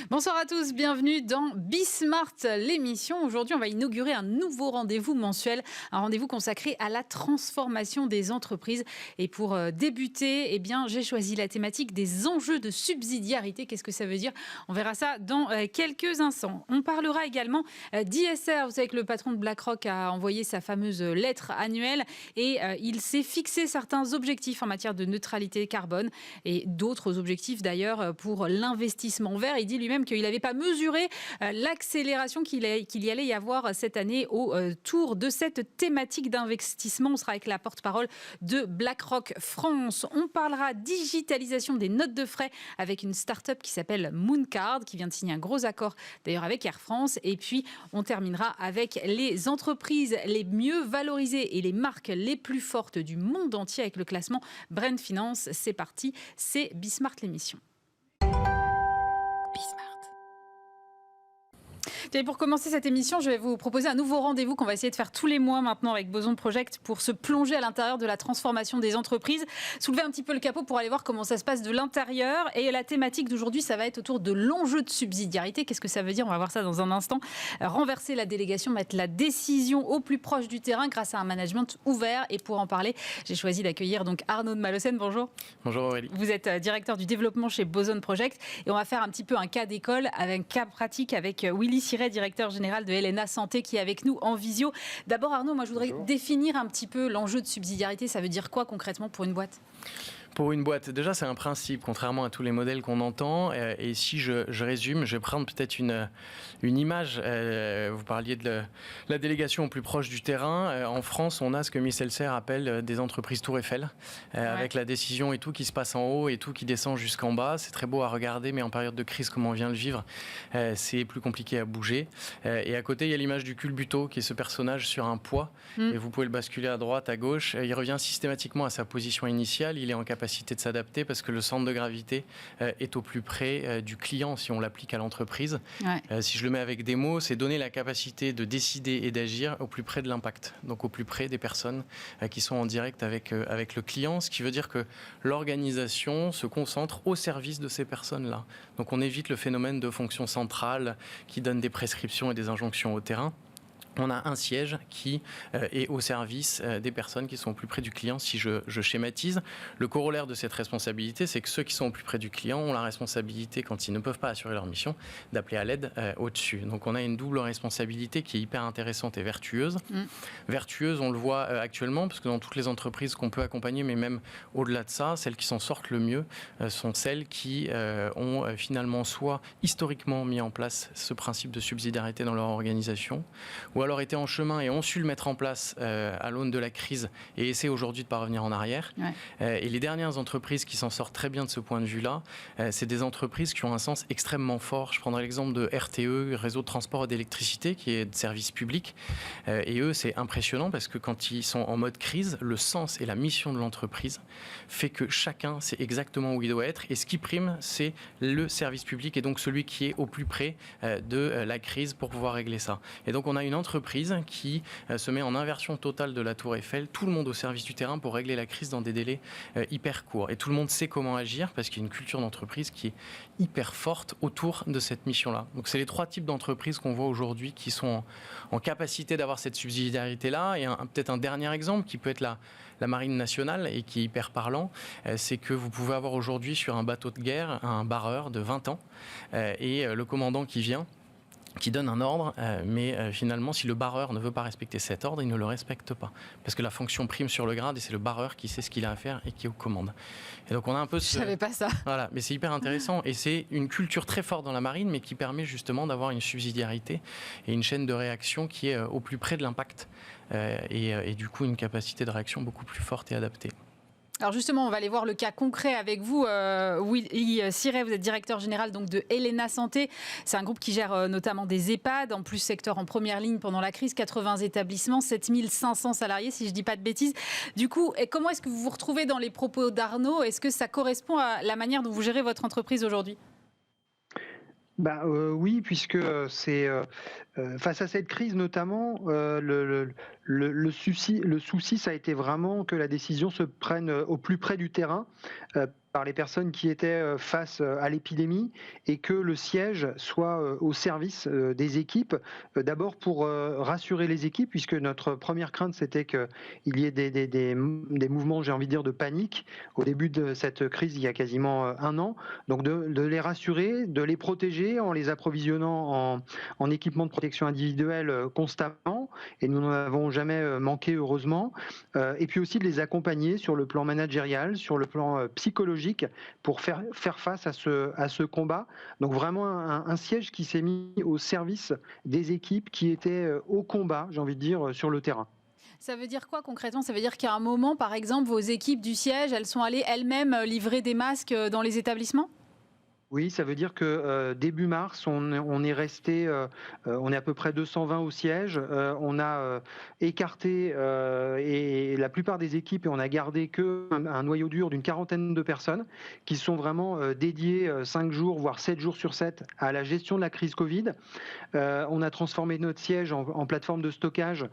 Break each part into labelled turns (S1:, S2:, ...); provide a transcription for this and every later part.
S1: Bonsoir à tous, bienvenue dans Bismart, l'émission. Aujourd'hui, on va inaugurer un nouveau rendez-vous mensuel, un rendez-vous consacré à la transformation des entreprises. Et pour débuter, j'ai choisi la thématique des enjeux de subsidiarité. Qu'est-ce que ça veut dire? On verra ça dans quelques instants. On parlera également d'ISR. Vous savez que le patron de BlackRock a envoyé sa fameuse lettre annuelle et il s'est fixé certains objectifs en matière de neutralité carbone et d'autres objectifs d'ailleurs pour l'investissement vert. Il dit lui-même qu'il n'avait pas mesuré l'accélération qu'il y allait y avoir cette année autour de cette thématique d'investissement. On sera avec la porte-parole de BlackRock France. On parlera digitalisation des notes de frais avec une start-up qui s'appelle Mooncard, qui vient de signer un gros accord d'ailleurs avec Air France. Et puis, on terminera avec les entreprises les mieux valorisées et les marques les plus fortes du monde entier avec le classement Brand Finance. C'est parti, c'est Bismart l'émission. Et pour commencer cette émission, je vais vous proposer un nouveau rendez-vous qu'on va essayer de faire tous les mois maintenant avec Boson Project pour se plonger à l'intérieur de la transformation des entreprises, soulever un petit peu le capot pour aller voir comment ça se passe de l'intérieur. Et la thématique d'aujourd'hui, ça va être autour de l'enjeu de subsidiarité. Qu'est-ce que ça veut dire? On va voir ça dans un instant. Renverser la délégation, mettre la décision au plus proche du terrain grâce à un management ouvert. Et pour en parler, j'ai choisi d'accueillir donc Arnaud de Malocène. Bonjour.
S2: Bonjour Aurélie.
S1: Vous êtes directeur du développement chez Boson Project et on va faire un petit peu un cas d'école avec un cas pratique avec Willy Siret, directeur général de Helena Santé, qui est avec nous en visio. D'abord Arnaud, moi je voudrais définir un petit peu l'enjeu de subsidiarité. Ça veut dire quoi concrètement pour une boîte?
S2: Pour une boîte, déjà c'est un principe, contrairement à tous les modèles qu'on entend. Et si je résume, je vais prendre peut-être une image. Vous parliez de la délégation au plus proche du terrain. En France, on a ce que Michel Serres appelle des entreprises Tour Eiffel, avec la décision et tout qui se passe en haut et tout qui descend jusqu'en bas. C'est très beau à regarder, mais en période de crise, comme on vient de le vivre, c'est plus compliqué à bouger. Et à côté, il y a l'image du culbuto, qui est ce personnage sur un poids. Et vous pouvez le basculer à droite, à gauche. Il revient systématiquement à sa position initiale. Il est en capacité de s'adapter parce que le centre de gravité est au plus près du client si on l'applique à l'entreprise. Si je le mets avec des mots, c'est donner la capacité de décider et d'agir au plus près de l'impact, donc au plus près des personnes qui sont en direct avec le client, ce qui veut dire que l'organisation se concentre au service de ces personnes-là. Donc on évite le phénomène de fonction centrale qui donne des prescriptions et des injonctions au terrain. On a un siège qui est au service des personnes qui sont au plus près du client, si je schématise. Le corollaire de cette responsabilité, c'est que ceux qui sont au plus près du client ont la responsabilité, quand ils ne peuvent pas assurer leur mission, d'appeler à l'aide au-dessus. Donc on a une double responsabilité qui est hyper intéressante et vertueuse. Vertueuse, on le voit actuellement, parce que dans toutes les entreprises qu'on peut accompagner, mais même au-delà de ça, celles qui s'en sortent le mieux sont celles qui ont finalement soit historiquement mis en place ce principe de subsidiarité dans leur organisation, ou alors été en chemin et ont su le mettre en place à l'aune de la crise et essaient aujourd'hui de ne pas revenir en arrière. Et les dernières entreprises qui s'en sortent très bien de ce point de vue-là, c'est des entreprises qui ont un sens extrêmement fort. Je prendrai l'exemple de RTE, Réseau de transport et d'électricité, qui est de service public. Et eux, c'est impressionnant parce que quand ils sont en mode crise, le sens et la mission de l'entreprise fait que chacun sait exactement où il doit être. Et ce qui prime, c'est le service public et donc celui qui est au plus près de la crise pour pouvoir régler ça. Et donc on a une entreprise qui se met en inversion totale de la Tour Eiffel, tout le monde au service du terrain pour régler la crise dans des délais hyper courts. Et tout le monde sait comment agir parce qu'il y a une culture d'entreprise qui est hyper forte autour de cette mission-là. Donc c'est les trois types d'entreprises qu'on voit aujourd'hui qui sont en capacité d'avoir cette subsidiarité-là. Et peut-être un dernier exemple qui peut être la Marine nationale et qui est hyper parlant, c'est que vous pouvez avoir aujourd'hui sur un bateau de guerre un barreur de 20 ans et le commandant qui vient, qui donne un ordre, mais finalement, si le barreur ne veut pas respecter cet ordre, il ne le respecte pas. Parce que la fonction prime sur le grade et c'est le barreur qui sait ce qu'il a à faire et qui est aux commandes. Et donc on a un peu
S1: Je savais pas ça.
S2: Voilà, mais c'est hyper intéressant et c'est une culture très forte dans la marine, mais qui permet justement d'avoir une subsidiarité et une chaîne de réaction qui est au plus près de l'impact et du coup une capacité de réaction beaucoup plus forte et adaptée.
S1: Alors justement, on va aller voir le cas concret avec vous. Willy Siret, vous êtes directeur général donc de Helena Santé. C'est un groupe qui gère notamment des EHPAD, en plus secteur en première ligne pendant la crise, 80 établissements, 7500 salariés, si je ne dis pas de bêtises. Du coup, comment est-ce que vous vous retrouvez dans les propos d'Arnaud? Est-ce que ça correspond à la manière dont vous gérez votre entreprise aujourd'hui?
S3: Oui, puisque c'est face à cette crise notamment, Le souci, ça a été vraiment que la décision se prenne au plus près du terrain, par les personnes qui étaient face à l'épidémie, et que le siège soit au service des équipes. D'abord pour rassurer les équipes, puisque notre première crainte, c'était qu'il y ait des mouvements, j'ai envie de dire, de panique au début de cette crise il y a quasiment un an. Donc de les rassurer, de les protéger en les approvisionnant en équipement de protection individuelle constamment, et nous n'en avons jamais manqué, heureusement. Et puis aussi de les accompagner sur le plan managérial, sur le plan psychologique, pour faire face à ce combat. Donc vraiment un siège qui s'est mis au service des équipes qui étaient au combat, j'ai envie de dire, sur le terrain.
S1: Ça veut dire quoi concrètement? Ça veut dire qu'à un moment, par exemple, vos équipes du siège, elles sont allées elles-mêmes livrer des masques dans les établissements?
S3: Oui, ça veut dire que début mars, on est resté, on est à peu près 220 au siège. On a écarté et la plupart des équipes, et on a gardé un noyau dur d'une quarantaine de personnes qui sont vraiment dédiées 5 jours, voire 7 jours sur 7 à la gestion de la crise Covid. On a transformé notre siège en plateforme de stockage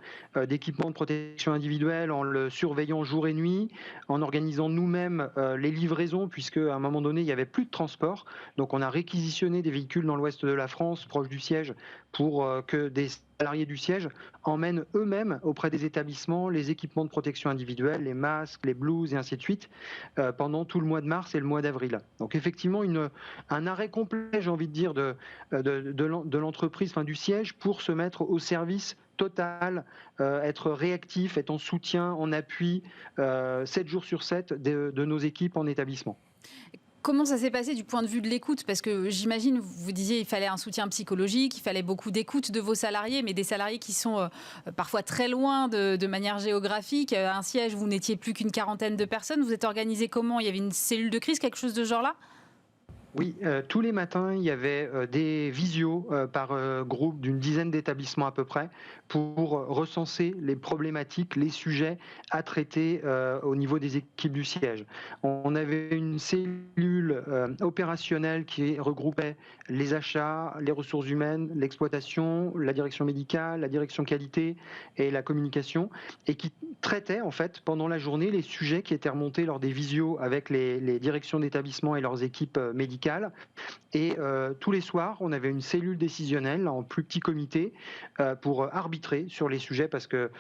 S3: d'équipements de protection individuelle, en le surveillant jour et nuit, en organisant nous-mêmes les livraisons, puisque à un moment donné, il n'y avait plus de transport. Donc on a réquisitionné des véhicules dans l'ouest de la France, proche du siège, pour que des salariés du siège emmènent eux-mêmes auprès des établissements les équipements de protection individuelle, les masques, les blouses et ainsi de suite, pendant tout le mois de mars et le mois d'avril. Donc effectivement, un arrêt complet, j'ai envie de dire, de l'entreprise, enfin du siège, pour se mettre au service total, être réactif, être en soutien, en appui, 7 jours sur 7 de nos équipes en établissement.
S1: Comment ça s'est passé du point de vue de l'écoute? Parce que j'imagine, vous disiez, il fallait un soutien psychologique, il fallait beaucoup d'écoute de vos salariés, mais des salariés qui sont parfois très loin de manière géographique. Un siège, vous n'étiez plus qu'une quarantaine de personnes. Vous êtes organisé comment? Il y avait une cellule de crise, quelque chose de ce genre-là?
S3: Oui, tous les matins, il y avait des visios par groupe d'une dizaine d'établissements à peu près, pour recenser les problématiques, les sujets à traiter au niveau des équipes du siège. On avait une cellule opérationnelle qui regroupait les achats, les ressources humaines, l'exploitation, la direction médicale, la direction qualité et la communication, et qui traitait en fait pendant la journée les sujets qui étaient remontés lors des visios avec les directions d'établissement et leurs équipes médicales. Et tous les soirs, on avait une cellule décisionnelle en plus petit comité pour arbitrer sur les sujets, parce que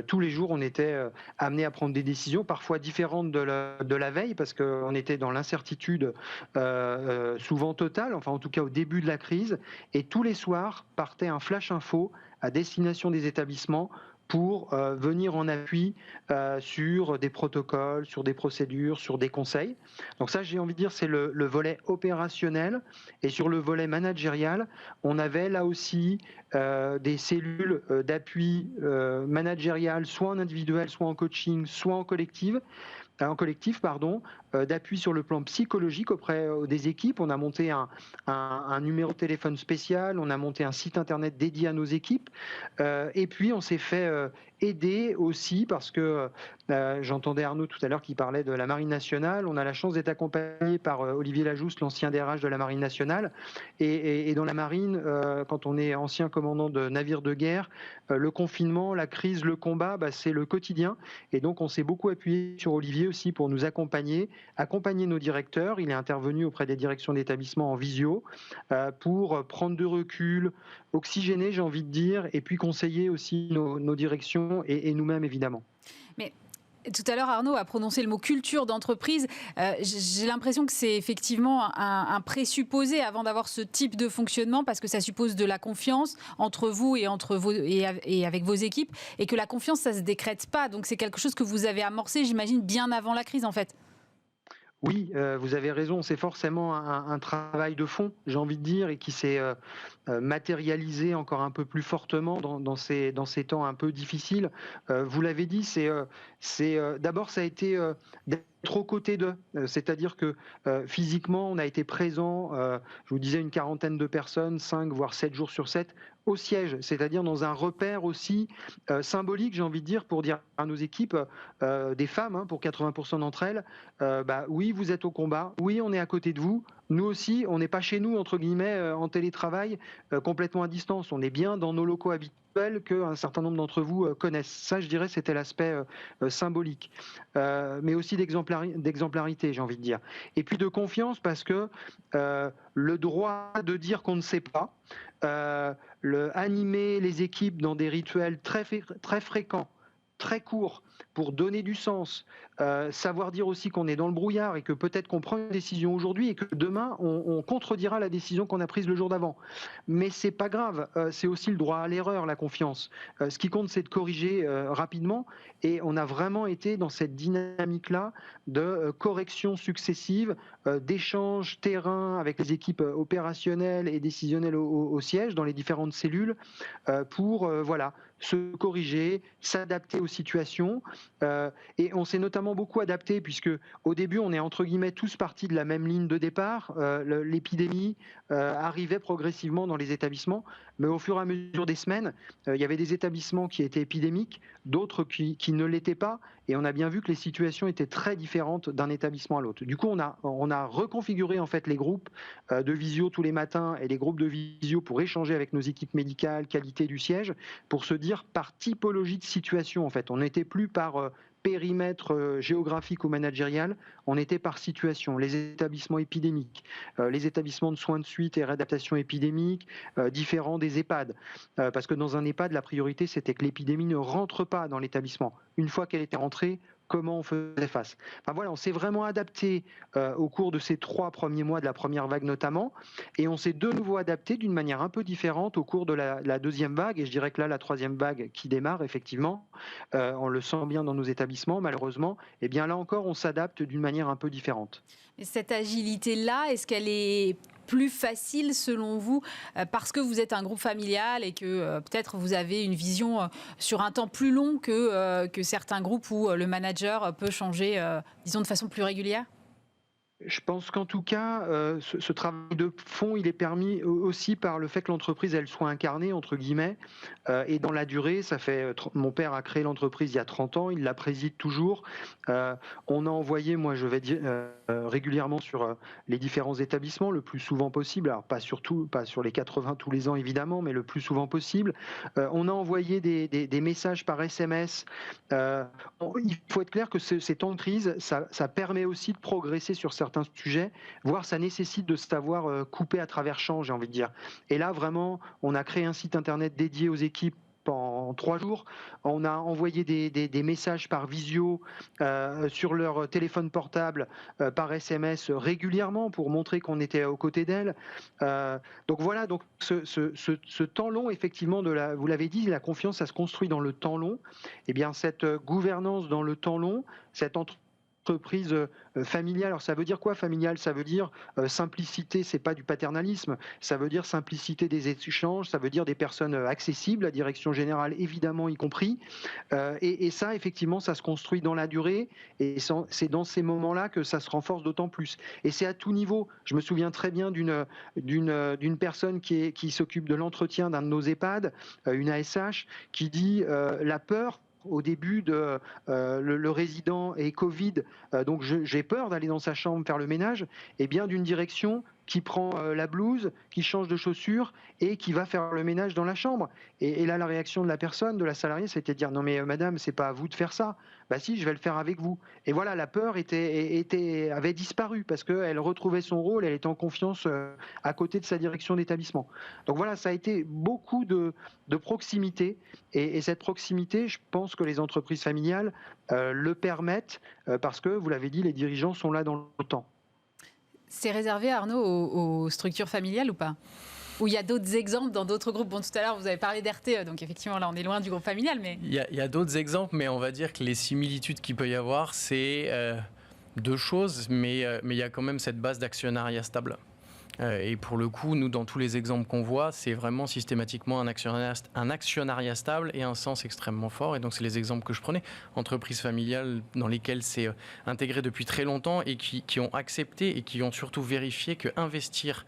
S3: tous les jours, on était amené à prendre des décisions parfois différentes de la veille, parce qu'on était dans l'incertitude souvent totale, enfin en tout cas au début de la crise. Et tous les soirs partait un flash info à destination des établissements pour venir en appui sur des protocoles, sur des procédures, sur des conseils. Donc ça, j'ai envie de dire, c'est le volet opérationnel. Et sur le volet managérial, on avait là aussi des cellules d'appui managérial, soit en individuel, soit en coaching, soit en collectif, d'appui sur le plan psychologique auprès des équipes. On a monté un numéro de téléphone spécial, on a monté un site internet dédié à nos équipes, et puis on s'est fait aider aussi parce que j'entendais Arnaud tout à l'heure qui parlait de la Marine nationale. On a la chance d'être accompagné par Olivier Lajousse, l'ancien DRH de la Marine nationale, et dans la Marine, quand on est ancien commandant de navire de guerre, le confinement, la crise, le combat, c'est le quotidien, et donc on s'est beaucoup appuyé sur Olivier aussi pour nous accompagner nos directeurs. Il est intervenu auprès des directions d'établissement en visio pour prendre de recul, oxygéner, j'ai envie de dire, et puis conseiller aussi nos directions et nous-mêmes, évidemment.
S1: Mais tout à l'heure, Arnaud a prononcé le mot culture d'entreprise. J'ai l'impression que c'est effectivement un présupposé avant d'avoir ce type de fonctionnement, parce que ça suppose de la confiance entre vous et avec vos équipes, et que la confiance, ça se décrète pas. Donc c'est quelque chose que vous avez amorcé, j'imagine, bien avant la crise, en fait.
S3: Oui, vous avez raison, c'est forcément un travail de fond, j'ai envie de dire, et qui s'est matérialisé encore un peu plus fortement dans ces temps un peu difficiles. Vous l'avez dit, d'abord ça a été d'être aux côtés d'eux, c'est-à-dire que physiquement on a été présent, je vous disais, une quarantaine de personnes, 5 voire 7 jours sur 7 au siège, c'est-à-dire dans un repère aussi symbolique, j'ai envie de dire, pour dire à nos équipes, des femmes, pour 80% d'entre elles, oui, vous êtes au combat, oui, on est à côté de vous, nous aussi, on n'est pas chez nous, entre guillemets, en télétravail, complètement à distance. On est bien dans nos locaux habituels qu'un certain nombre d'entre vous connaissent. Ça, je dirais, c'était l'aspect symbolique, mais aussi d'exemplarité, j'ai envie de dire. Et puis de confiance, parce que le droit de dire qu'on ne sait pas, animer les équipes dans des rituels très fréquents, très courts, pour donner du sens, savoir dire aussi qu'on est dans le brouillard et que peut-être qu'on prend une décision aujourd'hui et que demain on contredira la décision qu'on a prise le jour d'avant. Mais c'est pas grave, c'est aussi le droit à l'erreur, la confiance. Ce qui compte, c'est de corriger rapidement, et on a vraiment été dans cette dynamique-là de correction successive, d'échanges terrain avec les équipes opérationnelles et décisionnelles au siège, dans les différentes cellules, pour voilà, se corriger, s'adapter aux situations. Et on s'est notamment beaucoup adapté, puisque au début, on est entre guillemets tous partis de la même ligne de départ. L'épidémie arrivait progressivement dans les établissements, mais au fur et à mesure des semaines, il y avait des établissements qui étaient épidémiques, d'autres qui ne l'étaient pas, et on a bien vu que les situations étaient très différentes d'un établissement à l'autre. Du coup, on a reconfiguré en fait les groupes de visio tous les matins et les groupes de visio pour échanger avec nos équipes médicales, qualité du siège, pour se dire par typologie de situation en fait. On n'était plus par périmètre géographique ou managérial, on était par situation. Les établissements épidémiques, les établissements de soins de suite et réadaptation épidémique, différents des EHPAD. Parce que dans un EHPAD, la priorité, c'était que l'épidémie ne rentre pas dans l'établissement. Une fois qu'elle était rentrée, comment on faisait face. Enfin, voilà, on s'est vraiment adapté au cours de ces 3 premiers mois de la première vague notamment, et on s'est de nouveau adapté d'une manière un peu différente au cours de la deuxième vague, et je dirais que là, la troisième vague qui démarre, effectivement, on le sent bien dans nos établissements, malheureusement, et bien là encore, on s'adapte d'une manière un peu différente.
S1: Et cette agilité-là, est-ce qu'elle est plus facile selon vous parce que vous êtes un groupe familial et que peut-être vous avez une vision sur un temps plus long que certains groupes où le manager peut changer, disons, de façon plus régulière ?
S3: Je pense qu'en tout cas, ce travail de fond, il est permis aussi par le fait que l'entreprise, elle soit incarnée, entre guillemets, et dans la durée. Ça fait, mon père a créé l'entreprise il y a 30 ans, il la préside toujours. On a envoyé, moi je vais dire, régulièrement sur les différents établissements, le plus souvent possible, alors pas sur les 80 tous les ans évidemment, mais le plus souvent possible. On a envoyé des messages par SMS. Il faut être clair que ces temps de crise, ça permet aussi de progresser sur certains sujets, voire ça nécessite de savoir couper à travers champ, j'ai envie de dire. Et là, vraiment, on a créé un site internet dédié aux équipes en 3 jours. On a envoyé des messages par visio sur leur téléphone portable, par SMS régulièrement pour montrer qu'on était aux côtés d'elles. Donc voilà, donc ce temps long, effectivement, vous l'avez dit, la confiance, ça se construit dans le temps long. Et bien cette gouvernance dans le temps long, cette entreprise familiale. Alors ça veut dire quoi familiale? Ça veut dire simplicité, c'est pas du paternalisme, ça veut dire simplicité des échanges, ça veut dire des personnes accessibles, la direction générale évidemment y compris, et ça effectivement ça se construit dans la durée, et c'est dans ces moments-là que ça se renforce d'autant plus. Et c'est à tout niveau. Je me souviens très bien d'une personne qui s'occupe de l'entretien d'un de nos EHPAD, une ASH, qui dit la peur au début de le résident est Covid, donc j'ai peur d'aller dans sa chambre faire le ménage, et bien d'une direction qui prend la blouse, qui change de chaussures et qui va faire le ménage dans la chambre. Et là, la réaction de la personne, de la salariée, c'était de dire non mais madame, c'est pas à vous de faire ça. Bah si, je vais le faire avec vous. Et voilà, la peur avait disparu parce qu'elle retrouvait son rôle, elle était en confiance à côté de sa direction d'établissement. Donc voilà, ça a été beaucoup de proximité, et cette proximité, je pense que les entreprises familiales le permettent parce que, vous l'avez dit, les dirigeants sont là dans le temps.
S1: C'est réservé, Arnaud, aux structures familiales ou pas? Ou il y a d'autres exemples dans d'autres groupes? Bon, tout à l'heure, vous avez parlé d'RTE, donc effectivement, là, on est loin du groupe familial. Mais
S2: il y a d'autres exemples, mais on va dire que les similitudes qu'il peut y avoir, c'est 2 choses, mais il y a quand même cette base d'actionnariat stable. Et pour le coup, nous, dans tous les exemples qu'on voit, c'est vraiment systématiquement un actionnariat stable et un sens extrêmement fort. Et donc, c'est les exemples que je prenais. Entreprises familiales dans lesquelles c'est intégré depuis très longtemps et qui ont accepté et qui ont surtout vérifié que investir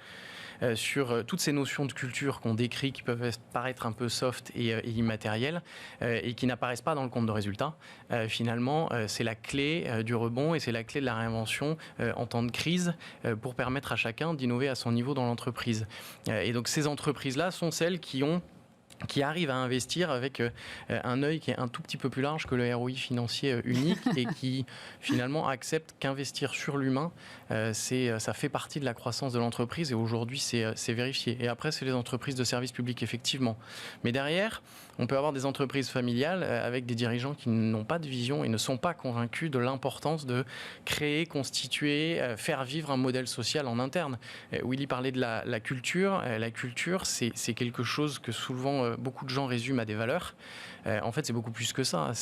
S2: sur toutes ces notions de culture qu'on décrit, qui peuvent paraître un peu soft et immatérielles, et qui n'apparaissent pas dans le compte de résultats. Finalement, c'est la clé du rebond et c'est la clé de la réinvention en temps de crise pour permettre à chacun d'innover à son niveau dans l'entreprise. Et donc ces entreprises-là sont celles qui arrivent à investir avec un œil qui est un tout petit peu plus large que le ROI financier unique et qui finalement acceptent qu'investir sur l'humain, ça fait partie de la croissance de l'entreprise et aujourd'hui c'est vérifié. Et après c'est les entreprises de services publics effectivement. Mais derrière, on peut avoir des entreprises familiales avec des dirigeants qui n'ont pas de vision et ne sont pas convaincus de l'importance de créer, constituer, faire vivre un modèle social en interne. Willy parlait de la culture. La culture, c'est quelque chose que souvent beaucoup de gens résument à des valeurs. En fait, c'est beaucoup plus que ça.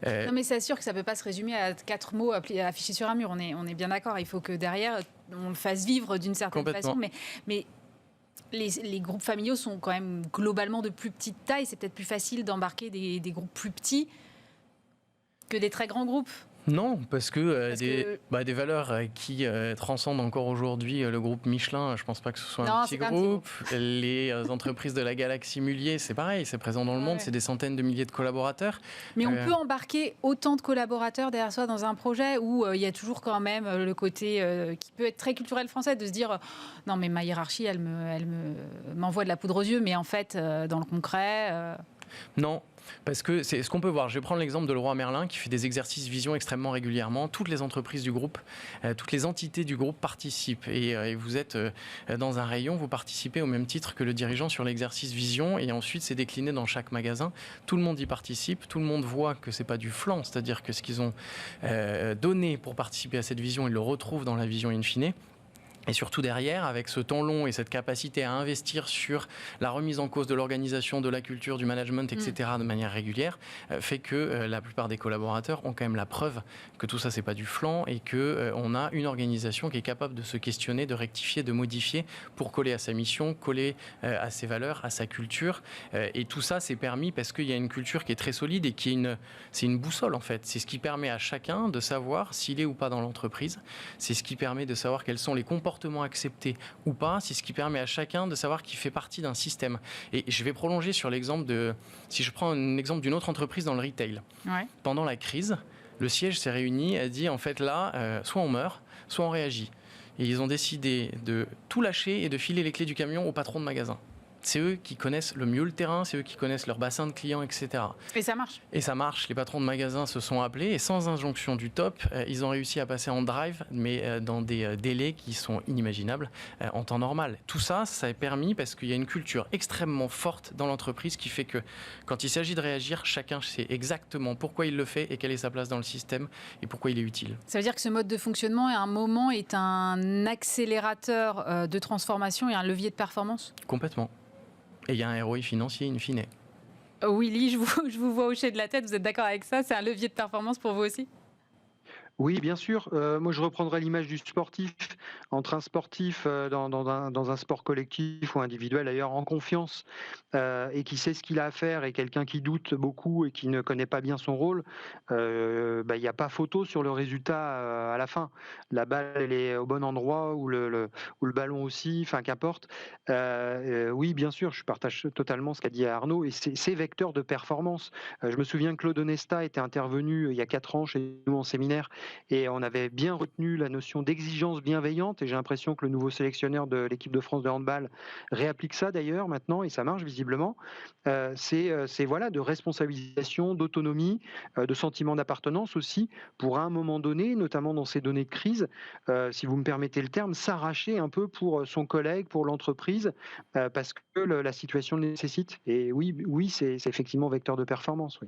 S1: Non, mais c'est sûr que ça ne peut pas se résumer à 4 mots affichés sur un mur. On est bien d'accord. Il faut que derrière, on le fasse vivre d'une certaine façon. Mais les groupes familiaux sont quand même globalement de plus petite taille. C'est peut-être plus facile d'embarquer des groupes plus petits que des très grands groupes.
S2: Non, parce que des valeurs qui transcendent encore aujourd'hui le groupe Michelin, je ne pense pas que ce soit un petit groupe. Les entreprises de la galaxie Mullier, c'est pareil, c'est présent dans le monde, c'est des centaines de milliers de collaborateurs.
S1: Mais on peut embarquer autant de collaborateurs derrière soi dans un projet où il y a toujours quand même le côté qui peut être très culturel français, de se dire non mais ma hiérarchie, elle m'envoie de la poudre aux yeux, mais en fait, dans le concret...
S2: Non. Parce que c'est ce qu'on peut voir. Je vais prendre l'exemple de Leroy Merlin qui fait des exercices vision extrêmement régulièrement. Toutes les entreprises du groupe, toutes les entités du groupe participent. Et vous êtes dans un rayon, vous participez au même titre que le dirigeant sur l'exercice vision. Et ensuite, c'est décliné dans chaque magasin. Tout le monde y participe. Tout le monde voit que c'est pas du flan. C'est-à-dire que ce qu'ils ont donné pour participer à cette vision, ils le retrouvent dans la vision in fine. Et surtout derrière, avec ce temps long et cette capacité à investir sur la remise en cause de l'organisation, de la culture, du management, etc. de manière régulière, fait que la plupart des collaborateurs ont quand même la preuve que tout ça, c'est pas du flan et qu'on a une organisation qui est capable de se questionner, de rectifier, de modifier pour coller à sa mission, coller à ses valeurs, à sa culture. Et tout ça, c'est permis parce qu'il y a une culture qui est très solide et c'est une boussole en fait. C'est ce qui permet à chacun de savoir s'il est ou pas dans l'entreprise. C'est ce qui permet de savoir quels sont les comportements accepté ou pas, c'est ce qui permet à chacun de savoir qu'il fait partie d'un système. Et je vais prolonger sur l'exemple si je prends un exemple d'une autre entreprise dans le retail. Ouais. Pendant la crise, le siège s'est réuni et a dit en fait là, soit on meurt, soit on réagit. Et ils ont décidé de tout lâcher et de filer les clés du camion au patron de magasin. C'est eux qui connaissent le mieux le terrain, c'est eux qui connaissent leur bassin de clients, etc.
S1: Et ça marche.
S2: Et ça marche. Les patrons de magasins se sont appelés et sans injonction du top, ils ont réussi à passer en drive, mais dans des délais qui sont inimaginables en temps normal. Tout ça, ça a permis parce qu'il y a une culture extrêmement forte dans l'entreprise qui fait que quand il s'agit de réagir, chacun sait exactement pourquoi il le fait et quelle est sa place dans le système et pourquoi il est utile.
S1: Ça veut dire que ce mode de fonctionnement, à un moment, est un accélérateur de transformation et un levier de performance ?
S2: Complètement. Et il y a un ROI financier in fine.
S1: Willy, je vous vois hocher de la tête, vous êtes d'accord avec ça ? C'est un levier de performance pour vous aussi ?
S3: Oui, bien sûr. Moi, je reprendrai l'image du sportif. Entre un sportif dans un sport collectif ou individuel, d'ailleurs, en confiance, et qui sait ce qu'il a à faire, et quelqu'un qui doute beaucoup et qui ne connaît pas bien son rôle, il n'y a pas photo sur le résultat à la fin. La balle, elle est au bon endroit, ou le ballon aussi, enfin, qu'importe. Oui, bien sûr, je partage totalement ce qu'a dit Arnaud, et c'est vecteur de performance. Je me souviens que Claude Onesta était intervenu il y a 4 ans chez nous en séminaire, et on avait bien retenu la notion d'exigence bienveillante, et j'ai l'impression que le nouveau sélectionneur de l'équipe de France de handball réapplique ça d'ailleurs maintenant, et ça marche visiblement. C'est voilà, de responsabilisation, d'autonomie, de sentiment d'appartenance aussi, pour à un moment donné, notamment dans ces données de crise, si vous me permettez le terme, s'arracher un peu pour son collègue, pour l'entreprise, parce que la situation le nécessite. Et oui, c'est effectivement vecteur de performance, oui.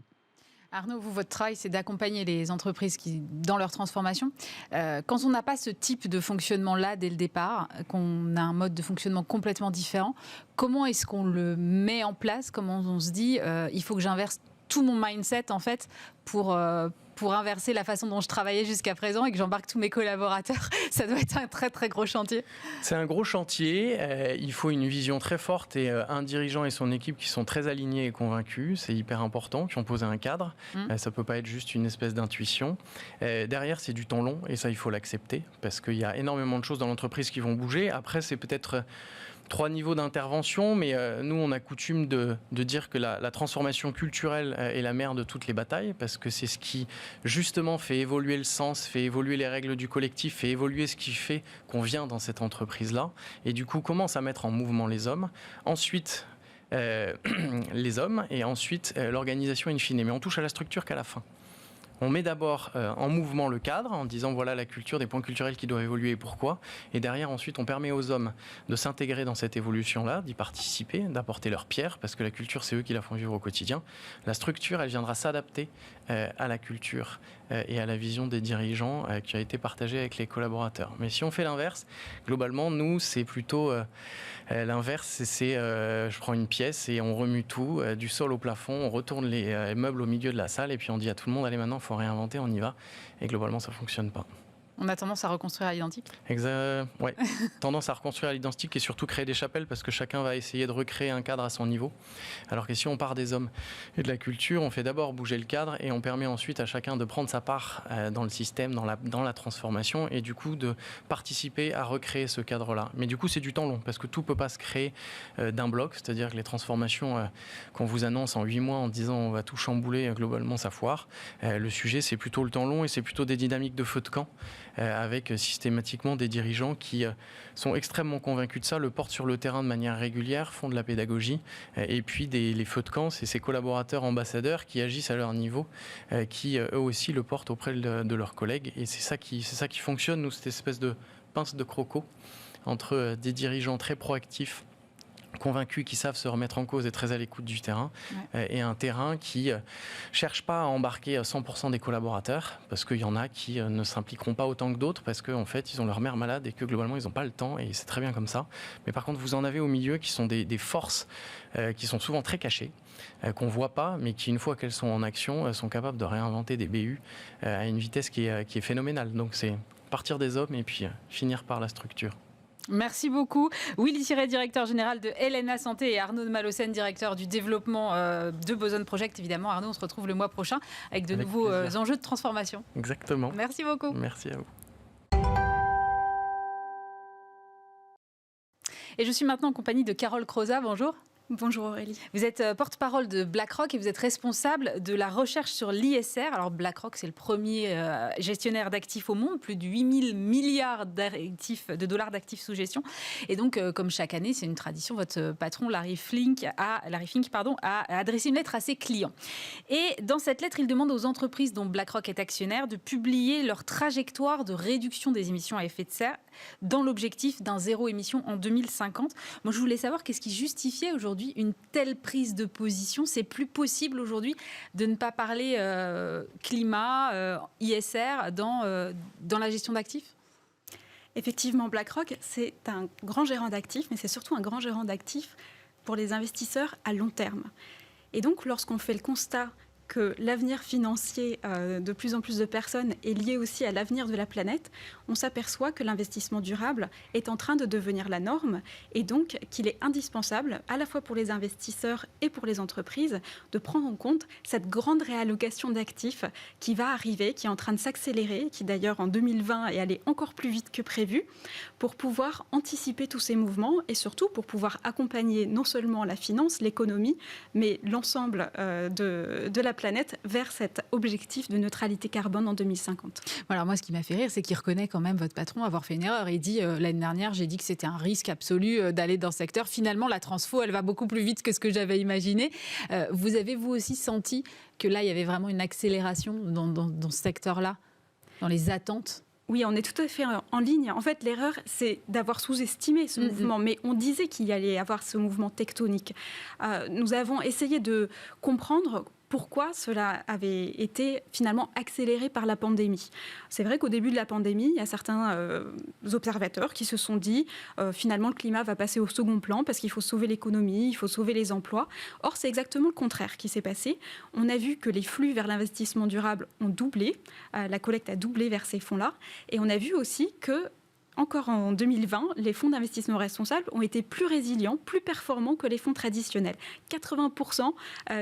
S1: Arnaud, vous, votre travail, c'est d'accompagner les entreprises dans leur transformation. Quand on n'a pas ce type de fonctionnement-là dès le départ, qu'on a un mode de fonctionnement complètement différent, comment est-ce qu'on le met en place ? Comment on se dit il faut que j'inverse tout mon mindset en fait pour pour inverser la façon dont je travaillais jusqu'à présent et que j'embarque tous mes collaborateurs. Ça doit être un très très gros chantier. C'est
S2: un gros chantier. Il faut une vision très forte et un dirigeant et son équipe qui sont très alignés et convaincus. C'est hyper important, qui ont posé un cadre. Ça ne peut pas être juste une espèce d'intuition. Derrière, c'est du temps long et ça, il faut l'accepter parce qu'il y a énormément de choses dans l'entreprise qui vont bouger. Après, c'est peut-être 3 niveaux d'intervention, mais nous, on a coutume de dire que la transformation culturelle est la mère de toutes les batailles, parce que c'est ce qui, justement, fait évoluer le sens, fait évoluer les règles du collectif, fait évoluer ce qui fait qu'on vient dans cette entreprise-là, et du coup, commence à mettre en mouvement les hommes. Ensuite, les hommes, et ensuite, l'organisation in fine. Mais on touche à la structure qu'à la fin. On met d'abord en mouvement le cadre en disant voilà la culture, des points culturels qui doivent évoluer et pourquoi. Et derrière, ensuite, on permet aux hommes de s'intégrer dans cette évolution-là, d'y participer, d'apporter leur pierre, parce que la culture, c'est eux qui la font vivre au quotidien. La structure, elle viendra s'adapter à la culture et à la vision des dirigeants qui a été partagée avec les collaborateurs. Mais si on fait l'inverse, globalement, nous, c'est plutôt l'inverse. C'est je prends une pièce et on remue tout, du sol au plafond, on retourne les meubles au milieu de la salle et puis on dit à tout le monde, allez maintenant, il faut réinventer, on y va. Et globalement, ça ne fonctionne pas. On a tendance à reconstruire à l'identique. Ouais. Tendance à reconstruire à l'identique et surtout créer des chapelles parce que chacun va essayer de recréer un cadre à son niveau. Alors que si on part des hommes et de la culture, on fait d'abord bouger le cadre et on permet ensuite à chacun de prendre sa part dans le système, dans la transformation et du coup de participer à recréer ce cadre-là. Mais du coup, c'est du temps long parce que tout ne peut pas se créer d'un bloc. C'est-à-dire que les transformations qu'on vous annonce en 8 mois en disant on va tout chambouler, globalement, ça foire. Le sujet, c'est plutôt le temps long et c'est plutôt des dynamiques de feu de camp. Avec systématiquement des dirigeants qui sont extrêmement convaincus de ça, le portent sur le terrain de manière régulière, font de la pédagogie, et puis les feux de camp, c'est ces collaborateurs ambassadeurs qui agissent à leur niveau, qui eux aussi le portent auprès de leurs collègues, et c'est ça qui fonctionne, nous, cette espèce de pince de croco entre des dirigeants très proactifs, convaincus, qui savent se remettre en cause et très à l'écoute du terrain, et un terrain qui cherche pas à embarquer 100% des collaborateurs, parce qu'il y en a qui ne s'impliqueront pas autant que d'autres, parce qu'en fait, ils ont leur mère malade et que globalement, ils n'ont pas le temps, et c'est très bien comme ça. Mais par contre, vous en avez au milieu qui sont des forces qui sont souvent très cachées, qu'on ne voit pas, mais qui, une fois qu'elles sont en action, sont capables de réinventer des BU à une vitesse qui est phénoménale. Donc, c'est partir des hommes et puis finir par la structure. Merci beaucoup. Willy Thiré, directeur général de LNA Santé, et Arnaud de Malocène, directeur du développement de Boson Project. Évidemment, Arnaud, on se retrouve le mois prochain avec de nouveaux enjeux de transformation. Exactement. Merci beaucoup. Merci à vous. Et je suis maintenant en compagnie de Carole Croza. Bonjour.
S4: Bonjour Aurélie.
S1: Vous êtes porte-parole de BlackRock et vous êtes responsable de la recherche sur l'ISR. Alors BlackRock, c'est le premier gestionnaire d'actifs au monde, plus de 8 000 milliards de dollars d'actifs sous gestion. Et donc, comme chaque année, c'est une tradition, votre patron Larry Fink a adressé une lettre à ses clients. Et dans cette lettre, il demande aux entreprises dont BlackRock est actionnaire de publier leur trajectoire de réduction des émissions à effet de serre dans l'objectif d'un zéro émission en 2050. Moi, je voulais savoir qu'est-ce qui justifiait aujourd'hui une telle prise de position. C'est plus possible aujourd'hui de ne pas parler climat, ISR dans la gestion d'actifs ?
S4: Effectivement, BlackRock, c'est un grand gérant d'actifs, mais c'est surtout un grand gérant d'actifs pour les investisseurs à long terme. Et donc, lorsqu'on fait le constat que l'avenir financier de plus en plus de personnes est lié aussi à l'avenir de la planète, on s'aperçoit que l'investissement durable est en train de devenir la norme et donc qu'il est indispensable, à la fois pour les investisseurs et pour les entreprises, de prendre en compte cette grande réallocation d'actifs qui va arriver, qui est en train de s'accélérer, qui d'ailleurs en 2020 est allée encore plus vite que prévu, pour pouvoir anticiper tous ces mouvements et surtout pour pouvoir accompagner non seulement la finance, l'économie, mais l'ensemble de la planète vers cet objectif de neutralité carbone en 2050.
S1: Voilà, moi, ce qui m'a fait rire, c'est qu'il reconnaît quand même votre patron avoir fait une erreur. Il dit, l'année dernière, j'ai dit que c'était un risque absolu d'aller dans ce secteur. Finalement, la transfo, elle va beaucoup plus vite que ce que j'avais imaginé. Vous avez, vous aussi, senti que là, il y avait vraiment une accélération dans ce secteur-là, dans les attentes ?
S4: Oui, on est tout à fait en ligne. En fait, l'erreur, c'est d'avoir sous-estimé ce mouvement. Mais on disait qu'il y allait avoir ce mouvement tectonique. Nous avons essayé de comprendre pourquoi cela avait été finalement accéléré par la pandémie. C'est vrai qu'au début de la pandémie, il y a certains observateurs qui se sont dit finalement le climat va passer au second plan parce qu'il faut sauver l'économie, il faut sauver les emplois. Or, c'est exactement le contraire qui s'est passé. On a vu que les flux vers l'investissement durable ont doublé, la collecte a doublé vers ces fonds-là, et on a vu aussi que encore en 2020, les fonds d'investissement responsable ont été plus résilients, plus performants que les fonds traditionnels. 80%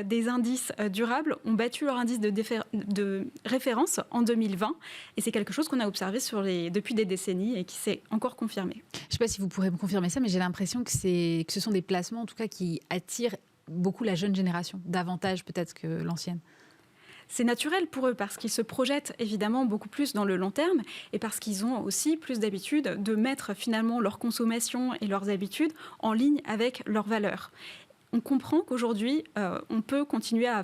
S4: des indices durables ont battu leur indice de référence en 2020. Et c'est quelque chose qu'on a observé depuis des décennies et qui s'est encore confirmé.
S1: Je ne sais pas si vous pourrez me confirmer ça, mais j'ai l'impression que ce sont des placements en tout cas qui attirent beaucoup la jeune génération, davantage peut-être que l'ancienne.
S4: C'est naturel pour eux parce qu'ils se projettent évidemment beaucoup plus dans le long terme et parce qu'ils ont aussi plus d'habitude de mettre finalement leur consommation et leurs habitudes en ligne avec leurs valeurs. On comprend qu'aujourd'hui, on peut continuer à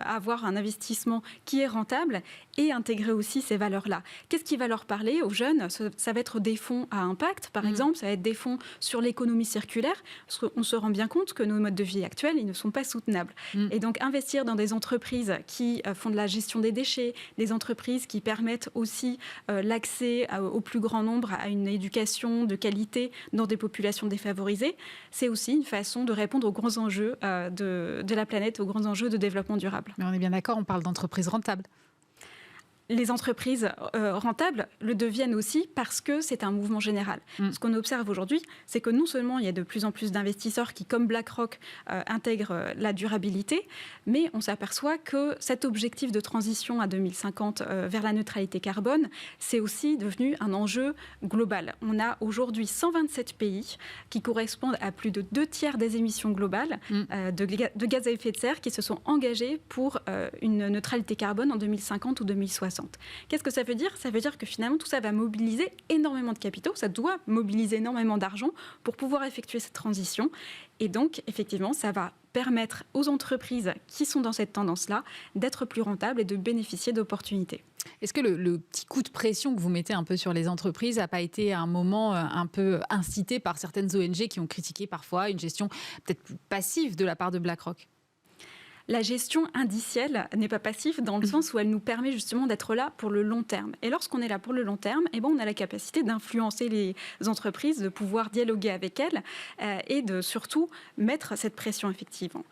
S4: avoir un investissement qui est rentable et intégrer aussi ces valeurs-là. Qu'est-ce qui va leur parler aux jeunes ? Ça va être des fonds à impact, par exemple, ça va être des fonds sur l'économie circulaire, parce qu'on se rend bien compte que nos modes de vie actuels, ils ne sont pas soutenables. Et donc, investir dans des entreprises qui font de la gestion des déchets, des entreprises qui permettent aussi l'accès au plus grand nombre à une éducation de qualité dans des populations défavorisées, c'est aussi une façon de répondre aux grands enjeux de la planète, aux grands enjeux de développement durable.
S1: Mais on est bien d'accord, on parle d'entreprises rentables.
S4: Les entreprises rentables le deviennent aussi parce que c'est un mouvement général. Ce qu'on observe aujourd'hui, c'est que non seulement il y a de plus en plus d'investisseurs qui, comme BlackRock, intègrent la durabilité, mais on s'aperçoit que cet objectif de transition à 2050 vers la neutralité carbone, c'est aussi devenu un enjeu global. On a aujourd'hui 127 pays qui correspondent à plus de 2/3 des émissions globales de gaz à effet de serre qui se sont engagés pour une neutralité carbone en 2050 ou 2060. Qu'est-ce que ça veut dire ? Ça veut dire que finalement tout ça va mobiliser énormément de capitaux, ça doit mobiliser énormément d'argent pour pouvoir effectuer cette transition. Et donc, effectivement, ça va permettre aux entreprises qui sont dans cette tendance-là d'être plus rentables et de bénéficier d'opportunités.
S1: Est-ce que le petit coup de pression que vous mettez un peu sur les entreprises n'a pas été à un moment un peu incité par certaines ONG qui ont critiqué parfois une gestion peut-être plus passive de la part de BlackRock ?
S4: La gestion indicielle n'est pas passive dans le sens où elle nous permet justement d'être là pour le long terme. Et lorsqu'on est là pour le long terme, on a la capacité d'influencer les entreprises, de pouvoir dialoguer avec elles et de surtout mettre cette pression effectivement.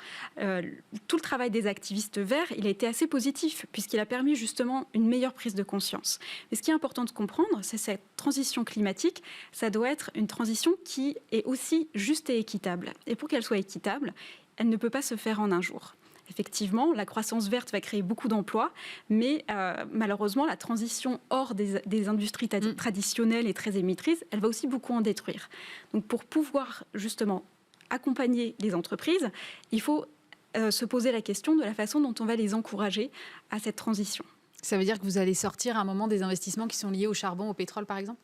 S4: Tout le travail des activistes verts, il a été assez positif puisqu'il a permis justement une meilleure prise de conscience. Mais ce qui est important de comprendre, c'est cette transition climatique, ça doit être une transition qui est aussi juste et équitable. Et pour qu'elle soit équitable, elle ne peut pas se faire en un jour. Effectivement, la croissance verte va créer beaucoup d'emplois, mais malheureusement, la transition hors des industries traditionnelles et très émettrices, elle va aussi beaucoup en détruire. Donc, pour pouvoir justement accompagner les entreprises, il faut se poser la question de la façon dont on va les encourager à cette transition.
S1: Ça veut dire que vous allez sortir à un moment des investissements qui sont liés au charbon, au pétrole, par exemple ?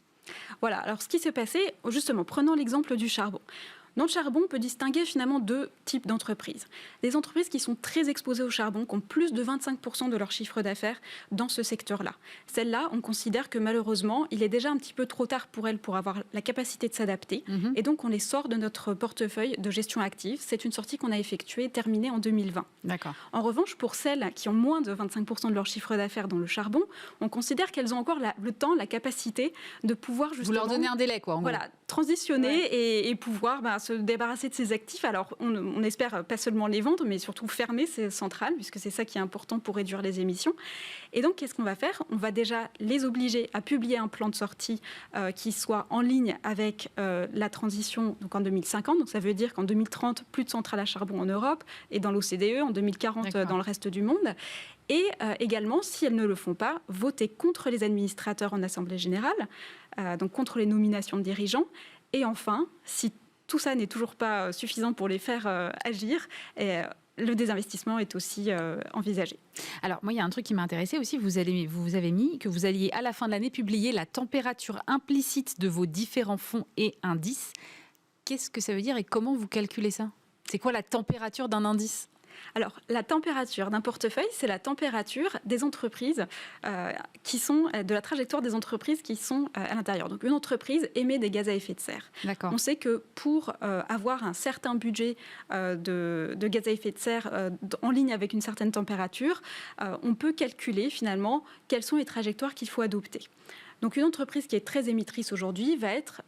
S4: Voilà. Alors, ce qui s'est passé, justement, prenons l'exemple du charbon. Dans le charbon, on peut distinguer finalement deux types d'entreprises. Des entreprises qui sont très exposées au charbon, qui ont plus de 25% de leur chiffre d'affaires dans ce secteur-là. Celles-là, on considère que malheureusement, il est déjà un petit peu trop tard pour elles pour avoir la capacité de s'adapter. Et donc, on les sort de notre portefeuille de gestion active. C'est une sortie qu'on a effectuée, terminée en 2020.
S1: D'accord.
S4: En revanche, pour celles qui ont moins de 25% de leur chiffre d'affaires dans le charbon, on considère qu'elles ont encore le temps, la capacité de pouvoir justement...
S1: Vous leur donnez un délai, quoi, en gros.
S4: Transitionner et pouvoir se débarrasser de ces actifs. Alors, on espère pas seulement les vendre, mais surtout fermer, c'est central, puisque c'est ça qui est important pour réduire les émissions. Et donc, qu'est-ce qu'on va faire ? On va déjà les obliger à publier un plan de sortie qui soit en ligne avec la transition donc en 2050. Donc, ça veut dire qu'en 2030, plus de centrales à charbon en Europe et dans l'OCDE, en 2040 dans le reste du monde. Et également, si elles ne le font pas, voter contre les administrateurs en Assemblée générale, donc contre les nominations de dirigeants. Et enfin, si tout ça n'est toujours pas suffisant pour les faire agir, le désinvestissement est aussi envisagé.
S1: Alors, moi, il y a un truc qui m'a intéressé aussi. Vous avez mis que vous alliez, à la fin de l'année, publier la température implicite de vos différents fonds et indices. Qu'est-ce que ça veut dire et comment vous calculez ça ? C'est quoi la température d'un indice ?
S4: Alors, la température d'un portefeuille, c'est la température des entreprises qui sont, de la trajectoire des entreprises qui sont à l'intérieur. Donc, une entreprise émet des gaz à effet de serre.
S1: D'accord.
S4: On sait que pour avoir un certain budget de gaz à effet de serre en ligne avec une certaine température, on peut calculer finalement quelles sont les trajectoires qu'il faut adopter. Donc, une entreprise qui est très émettrice aujourd'hui va être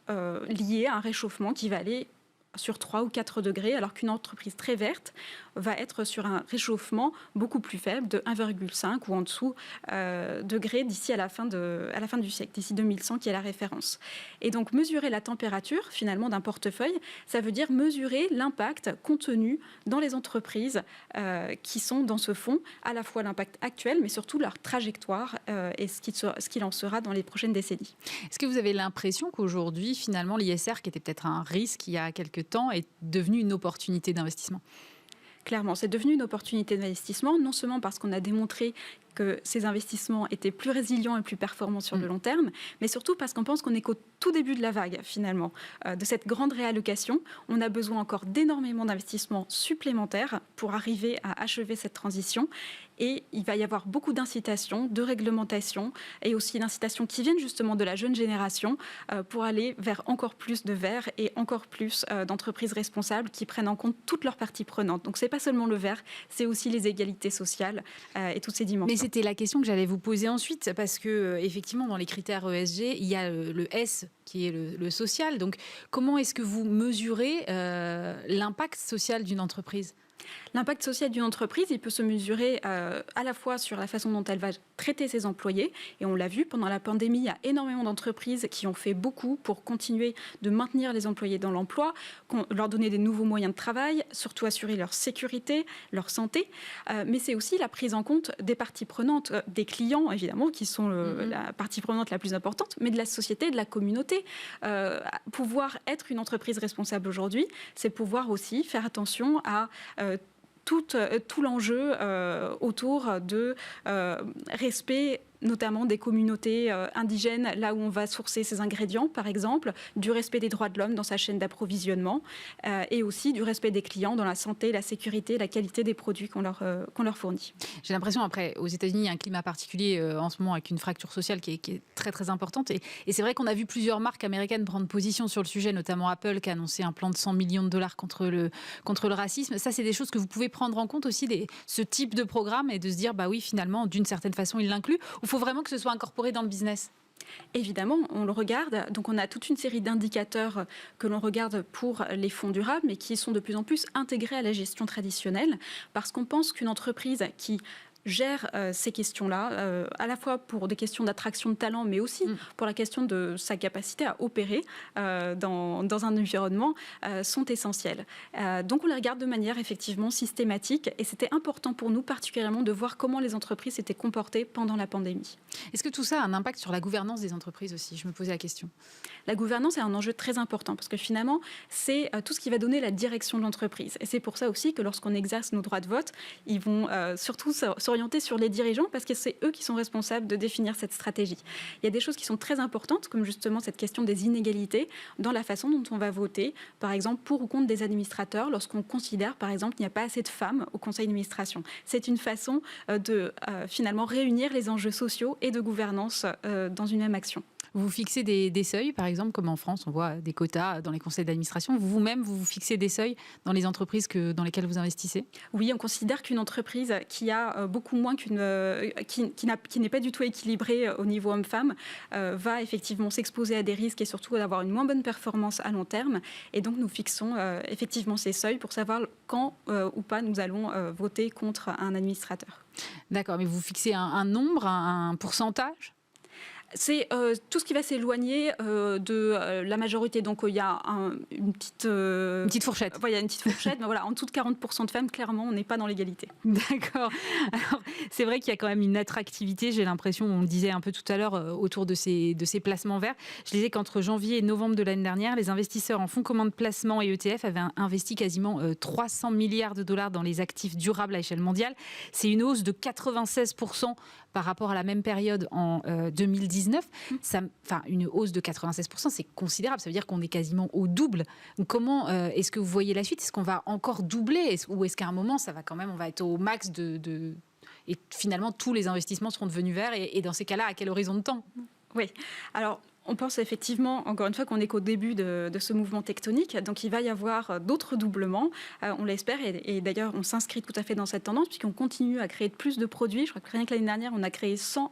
S4: liée à un réchauffement qui va aller sur 3 ou 4 degrés, alors qu'une entreprise très verte va être sur un réchauffement beaucoup plus faible, de 1,5 ou en dessous degrés d'ici à la fin du siècle, d'ici 2100 qui est la référence. Et donc mesurer la température finalement d'un portefeuille, ça veut dire mesurer l'impact contenu dans les entreprises qui sont dans ce fonds, à la fois l'impact actuel, mais surtout leur trajectoire et ce qu'il en sera dans les prochaines décennies.
S1: Est-ce que vous avez l'impression qu'aujourd'hui, finalement, l'ISR, qui était peut-être un risque il y a quelques temps, est devenu une opportunité d'investissement ?
S4: Clairement, c'est devenu une opportunité d'investissement, non seulement parce qu'on a démontré que ces investissements étaient plus résilients et plus performants sur le long terme, mais surtout parce qu'on pense qu'on est qu'au tout début de la vague, finalement, de cette grande réallocation. On a besoin encore d'énormément d'investissements supplémentaires pour arriver à achever cette transition. Et il va y avoir beaucoup d'incitations, de réglementations et aussi d'incitations qui viennent justement de la jeune génération pour aller vers encore plus de vert et encore plus d'entreprises responsables qui prennent en compte toutes leurs parties prenantes. Donc, ce n'est pas seulement le vert, c'est aussi les égalités sociales et toutes ces dimensions.
S1: Mais c'était la question que j'allais vous poser ensuite, parce que effectivement, dans les critères ESG, il y a le S qui est le social. Donc, comment est-ce que vous mesurez l'impact social d'une entreprise ?
S4: L'impact social d'une entreprise, il peut se mesurer à la fois sur la façon dont elle va traiter ses employés. Et on l'a vu, pendant la pandémie, il y a énormément d'entreprises qui ont fait beaucoup pour continuer de maintenir les employés dans l'emploi, leur donner des nouveaux moyens de travail, surtout assurer leur sécurité, leur santé. Mais c'est aussi la prise en compte des parties prenantes, des clients, évidemment, qui sont la partie prenante la plus importante, mais de la société, de la communauté. Pouvoir être une entreprise responsable aujourd'hui, c'est pouvoir aussi faire attention à tout l'enjeu autour de respect notamment des communautés indigènes, là où on va sourcer ses ingrédients, par exemple, du respect des droits de l'homme dans sa chaîne d'approvisionnement et aussi du respect des clients dans la santé, la sécurité, la qualité des produits qu'on leur fournit.
S1: J'ai l'impression, après, aux États-Unis, il y a un climat particulier en ce moment avec une fracture sociale qui est très, très importante. Et c'est vrai qu'on a vu plusieurs marques américaines prendre position sur le sujet, notamment Apple, qui a annoncé un plan de 100 millions de dollars contre le racisme. Ça, c'est des choses que vous pouvez prendre en compte aussi, ce type de programme, et de se dire, bah oui, finalement, d'une certaine façon, il l'inclut. Il faut vraiment que ce soit incorporé dans le business.
S4: Évidemment, on le regarde. Donc, on a toute une série d'indicateurs que l'on regarde pour les fonds durables, mais qui sont de plus en plus intégrés à la gestion traditionnelle, parce qu'on pense qu'une entreprise qui gère ces questions-là, à la fois pour des questions d'attraction de talent, mais aussi pour la question de sa capacité à opérer dans un environnement, sont essentielles. Donc on les regarde de manière effectivement systématique, et c'était important pour nous particulièrement de voir comment les entreprises s'étaient comportées pendant la pandémie.
S1: Est-ce que tout ça a un impact sur la gouvernance des entreprises aussi ? Je me posais la question.
S4: La gouvernance est un enjeu très important, parce que finalement, c'est tout ce qui va donner la direction de l'entreprise. Et c'est pour ça aussi que lorsqu'on exerce nos droits de vote, ils vont surtout s'orienter sur les dirigeants, parce que c'est eux qui sont responsables de définir cette stratégie. Il y a des choses qui sont très importantes, comme justement cette question des inégalités dans la façon dont on va voter, par exemple pour ou contre des administrateurs, lorsqu'on considère par exemple qu'il n'y a pas assez de femmes au conseil d'administration. C'est une façon de finalement réunir les enjeux sociaux et de gouvernance dans une même action.
S1: Vous fixez des seuils, par exemple, comme en France, on voit des quotas dans les conseils d'administration. Vous-même, vous fixez des seuils dans les entreprises dans lesquelles vous investissez ?
S4: Oui, on considère qu'une entreprise qui a beaucoup moins qui n'est pas du tout équilibrée au niveau homme-femme va effectivement s'exposer à des risques et surtout avoir une moins bonne performance à long terme. Et donc, nous fixons effectivement ces seuils pour savoir quand ou pas nous allons voter contre un administrateur. D'accord,
S1: mais vous fixez un nombre, un pourcentage ?
S4: C'est tout ce qui va s'éloigner de la majorité. Donc, il y a une petite
S1: fourchette.
S4: Il y a une petite fourchette, mais voilà, en dessous de 40% de femmes, clairement, on n'est pas dans l'égalité.
S1: D'accord. Alors, c'est vrai qu'il y a quand même une attractivité, j'ai l'impression, on le disait un peu tout à l'heure, autour de ces placements verts. Je disais qu'entre janvier et novembre de l'année dernière, les investisseurs en fonds communs de placement et ETF avaient investi quasiment 300 milliards de dollars dans les actifs durables à échelle mondiale. C'est une hausse de 96% par rapport à la même période en 2019. Une hausse de 96%, c'est considérable. Ça veut dire qu'on est quasiment au double. Donc comment est-ce que vous voyez la suite? Est-ce qu'on va encore doubler ou est-ce qu'à un moment, on va être au max et finalement tous les investissements seront devenus verts et dans ces cas-là, à quel horizon de temps?
S4: Oui, alors on pense effectivement, encore une fois, qu'on n'est qu'au début de ce mouvement tectonique. Donc il va y avoir d'autres doublements, on l'espère. Et d'ailleurs, on s'inscrit tout à fait dans cette tendance puisqu'on continue à créer plus de produits. Je crois que rien que l'année dernière, on a créé 100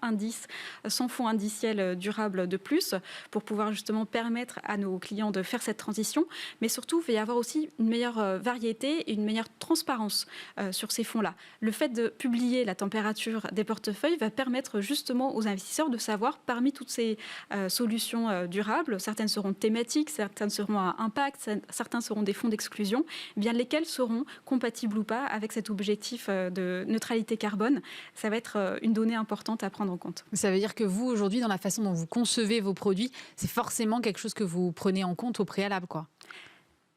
S4: fonds indiciels durables de plus pour pouvoir justement permettre à nos clients de faire cette transition. Mais surtout, il va y avoir aussi une meilleure variété et une meilleure transparence sur ces fonds-là. Le fait de publier la température des portefeuilles va permettre justement aux investisseurs de savoir parmi toutes ces solutions durables, certaines seront thématiques, certaines seront à impact, certains seront des fonds d'exclusion, bien lesquels seront compatibles ou pas avec cet objectif de neutralité carbone. Ça va être une donnée importante à prendre en compte.
S1: Ça veut dire que vous, aujourd'hui, dans la façon dont vous concevez vos produits, c'est forcément quelque chose que vous prenez en compte au préalable, quoi.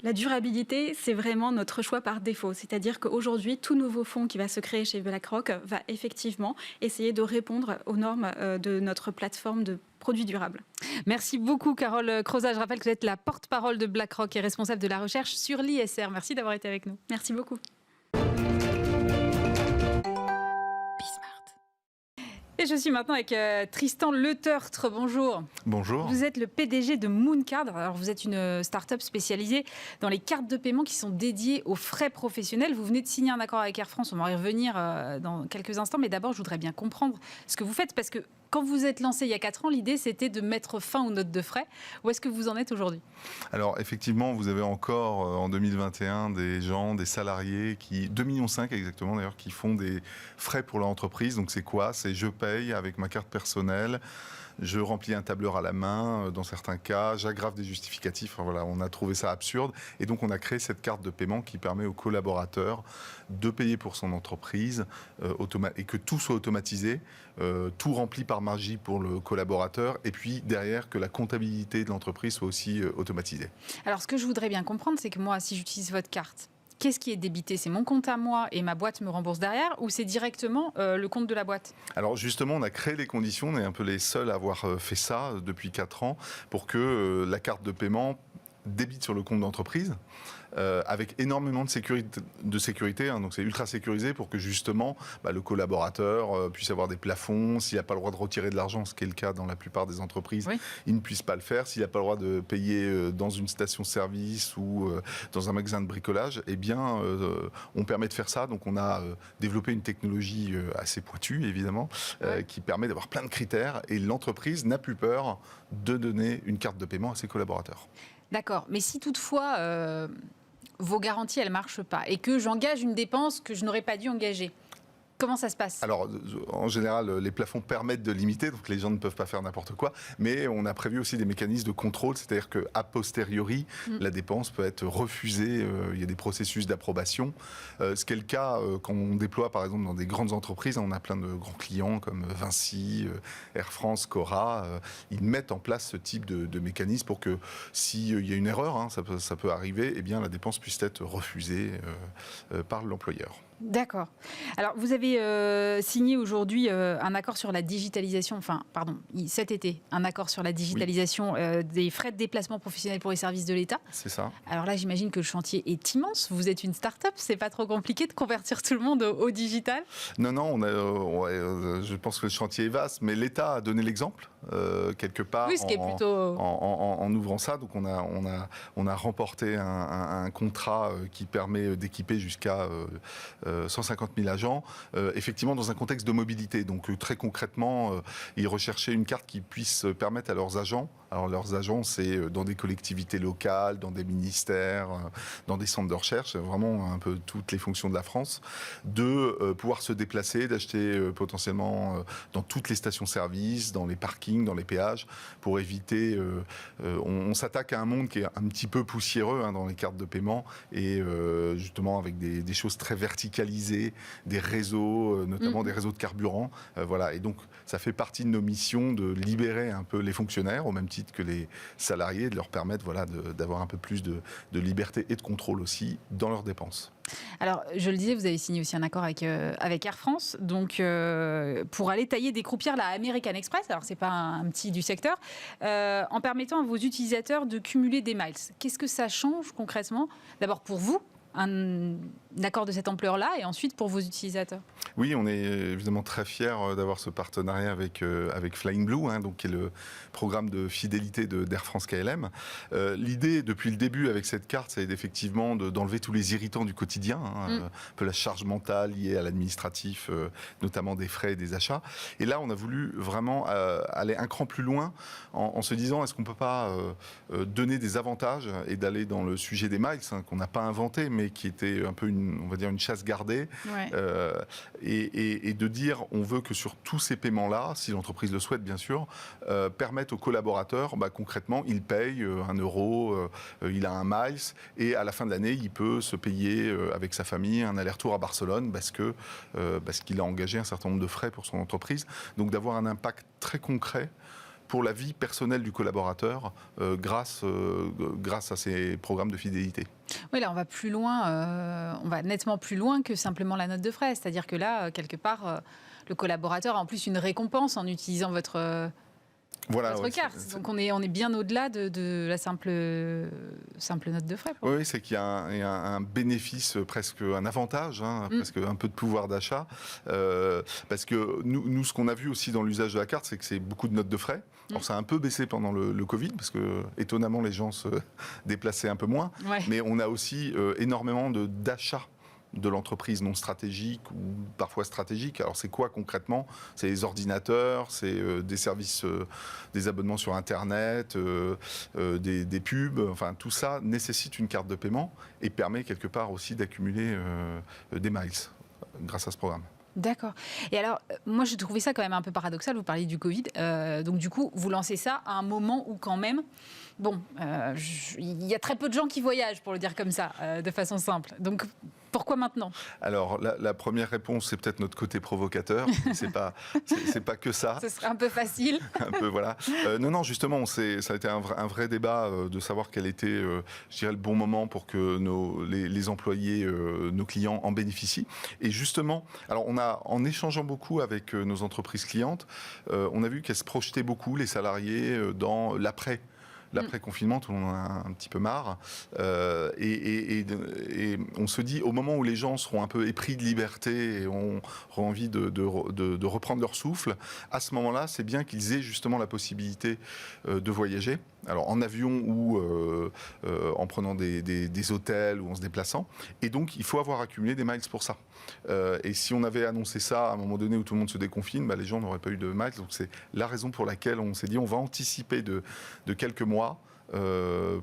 S4: La durabilité, c'est vraiment notre choix par défaut. C'est-à-dire qu'aujourd'hui, tout nouveau fonds qui va se créer chez BlackRock va effectivement essayer de répondre aux normes de notre plateforme de produits durables.
S1: Merci beaucoup, Carole Crozat. Je rappelle que vous êtes la porte-parole de BlackRock et responsable de la recherche sur l'ISR. Merci d'avoir été avec nous.
S4: Merci beaucoup.
S1: Et je suis maintenant avec Tristan Letertre. Bonjour.
S5: Bonjour.
S1: Vous êtes le PDG de Mooncard. Alors, vous êtes une start-up spécialisée dans les cartes de paiement qui sont dédiées aux frais professionnels. Vous venez de signer un accord avec Air France. On va y revenir dans quelques instants. Mais d'abord, je voudrais bien comprendre ce que vous faites. Parce que quand vous êtes lancé il y a 4 ans, l'idée, c'était de mettre fin aux notes de frais. Où est-ce que vous en êtes aujourd'hui?
S5: Alors, effectivement, vous avez encore en 2021 des salariés 2,5 millions exactement d'ailleurs, qui font des frais pour leur entreprise. Donc, c'est quoi? C'est je paye avec ma carte personnelle. Je remplis un tableur à la main, dans certains cas, j'aggrave des justificatifs. Enfin, voilà, on a trouvé ça absurde. Et donc, on a créé cette carte de paiement qui permet aux collaborateurs de payer pour son entreprise et que tout soit automatisé, tout rempli par magie pour le collaborateur. Et puis, derrière, que la comptabilité de l'entreprise soit aussi automatisée.
S1: Alors, ce que je voudrais bien comprendre, c'est que moi, si j'utilise votre carte, qu'est-ce qui est débité? C'est mon compte à moi et ma boîte me rembourse derrière, ou c'est directement le compte de la boîte?
S5: Alors justement, on a créé les conditions, on est un peu les seuls à avoir fait ça depuis 4 ans, pour que la carte de paiement débite sur le compte d'entreprise. Avec énormément de sécurité, hein, donc c'est ultra sécurisé pour que justement le collaborateur puisse avoir des plafonds. S'il n'a pas le droit de retirer de l'argent, ce qui est le cas dans la plupart des entreprises, oui, il ne puisse pas le faire. S'il n'a pas le droit de payer dans une station-service ou dans un magasin de bricolage, eh bien, on permet de faire ça. Donc on a développé une technologie assez pointue, évidemment, qui permet d'avoir plein de critères, et l'entreprise n'a plus peur de donner une carte de paiement à ses collaborateurs.
S1: D'accord, mais si toutefois vos garanties, elles ne marchent pas et que j'engage une dépense que je n'aurais pas dû engager, comment ça se passe?
S5: Alors, en général, les plafonds permettent de limiter, donc les gens ne peuvent pas faire n'importe quoi, mais on a prévu aussi des mécanismes de contrôle, c'est-à-dire qu'a posteriori, la dépense peut être refusée, il y a des processus d'approbation, ce qui est le cas quand on déploie, par exemple, dans des grandes entreprises. On a plein de grands clients comme Vinci, Air France, Cora, ils mettent en place ce type de mécanisme pour que s'il y a une erreur, hein, ça peut arriver, eh bien, la dépense puisse être refusée par l'employeur.
S1: D'accord. Alors, vous avez signé aujourd'hui un accord sur la digitalisation, cet été, un accord sur la digitalisation des frais de déplacement professionnel pour les services de l'État.
S5: C'est ça.
S1: Alors là, j'imagine que le chantier est immense. Vous êtes une start-up, c'est pas trop compliqué de convertir tout le monde au digital?
S5: Non, je pense que le chantier est vaste, mais l'État a donné l'exemple, quelque part,
S1: oui, ce qui est plutôt...
S5: en ouvrant ça. Donc on a remporté un contrat qui permet d'équiper jusqu'à 150 000 agents, effectivement dans un contexte de mobilité. Donc très concrètement, ils recherchaient une carte qui puisse permettre à leurs agents, alors leurs agents c'est dans des collectivités locales, dans des ministères, dans des centres de recherche, vraiment un peu toutes les fonctions de la France, de pouvoir se déplacer, d'acheter potentiellement dans toutes les stations-service, dans les parkings, dans les péages, pour éviter... on s'attaque à un monde qui est un petit peu poussiéreux dans les cartes de paiement, et justement avec des choses très verticalisées, des réseaux, notamment des réseaux de carburant. Voilà. Et donc, ça fait partie de nos missions de libérer un peu les fonctionnaires, au même titre titre que les salariés, de leur permettre d'avoir un peu plus de liberté et de contrôle aussi dans leurs dépenses.
S1: Alors, je le disais, vous avez signé aussi un accord avec Air France, donc pour aller tailler des croupières, la American Express, alors c'est pas un petit du secteur, en permettant à vos utilisateurs de cumuler des miles. Qu'est-ce que ça change concrètement, d'abord pour vous, un accord de cette ampleur-là, et ensuite pour vos utilisateurs?
S5: Oui, on est évidemment très fiers d'avoir ce partenariat avec Flying Blue, donc qui est le programme de fidélité d'Air France KLM. L'idée, depuis le début avec cette carte, c'est effectivement d'enlever tous les irritants du quotidien, un peu la charge mentale liée à l'administratif, notamment des frais et des achats. Et là, on a voulu vraiment aller un cran plus loin en se disant, est-ce qu'on ne peut pas donner des avantages et d'aller dans le sujet des miles, qu'on n'a pas inventé, mais qui était un peu on va dire une chasse gardée, et de dire on veut que sur tous ces paiements-là, si l'entreprise le souhaite bien sûr, permettre aux collaborateurs, concrètement, il paye 1 euro, il a un miles, et à la fin de l'année, il peut se payer avec sa famille un aller-retour à Barcelone parce qu'il a engagé un certain nombre de frais pour son entreprise. Donc d'avoir un impact très concret pour la vie personnelle du collaborateur grâce à ces programmes de fidélité.
S1: Oui, là, on va plus loin, on va nettement plus loin que simplement la note de frais. C'est-à-dire que là, quelque part, le collaborateur a en plus une récompense en utilisant votre carte. Donc on est bien au-delà de la simple note de frais.
S5: Oui, c'est qu'il y a un bénéfice, presque un avantage, presque un peu de pouvoir d'achat. Parce que nous, ce qu'on a vu aussi dans l'usage de la carte, c'est que c'est beaucoup de notes de frais. Alors ça a un peu baissé pendant le Covid, parce que étonnamment les gens se déplaçaient un peu moins. Ouais. Mais on a aussi énormément d'achats de l'entreprise non stratégique ou parfois stratégique. Alors c'est quoi concrètement? C'est les ordinateurs, c'est des services, des abonnements sur Internet, des pubs, enfin tout ça nécessite une carte de paiement et permet quelque part aussi d'accumuler des miles grâce à ce programme.
S1: D'accord. Et alors, moi, je trouvais ça quand même un peu paradoxal. Vous parliez du Covid. Donc, du coup, vous lancez ça à un moment où, quand même, il y a très peu de gens qui voyagent, pour le dire comme ça, de façon simple. Donc, pourquoi maintenant?
S5: Alors, la première réponse, c'est peut-être notre côté provocateur. C'est pas que ça.
S1: Ce serait un peu facile.
S5: Un peu, voilà. Non, justement, ça a été un vrai débat de savoir quel était, je dirais, le bon moment pour que les employés, nos clients en bénéficient. Et justement, alors en échangeant beaucoup avec nos entreprises clientes, on a vu qu'elles se projetaient beaucoup, les salariés, dans l'après-confinement, tout le monde en a un petit peu marre. Et on se dit, au moment où les gens seront un peu épris de liberté et auront envie de reprendre leur souffle, à ce moment-là, c'est bien qu'ils aient justement la possibilité de voyager. Alors en avion ou en prenant des hôtels ou en se déplaçant. Et donc, il faut avoir accumulé des miles pour ça. Et si on avait annoncé ça à un moment donné où tout le monde se déconfine, les gens n'auraient pas eu de miles. Donc c'est la raison pour laquelle on s'est dit on va anticiper de quelques mois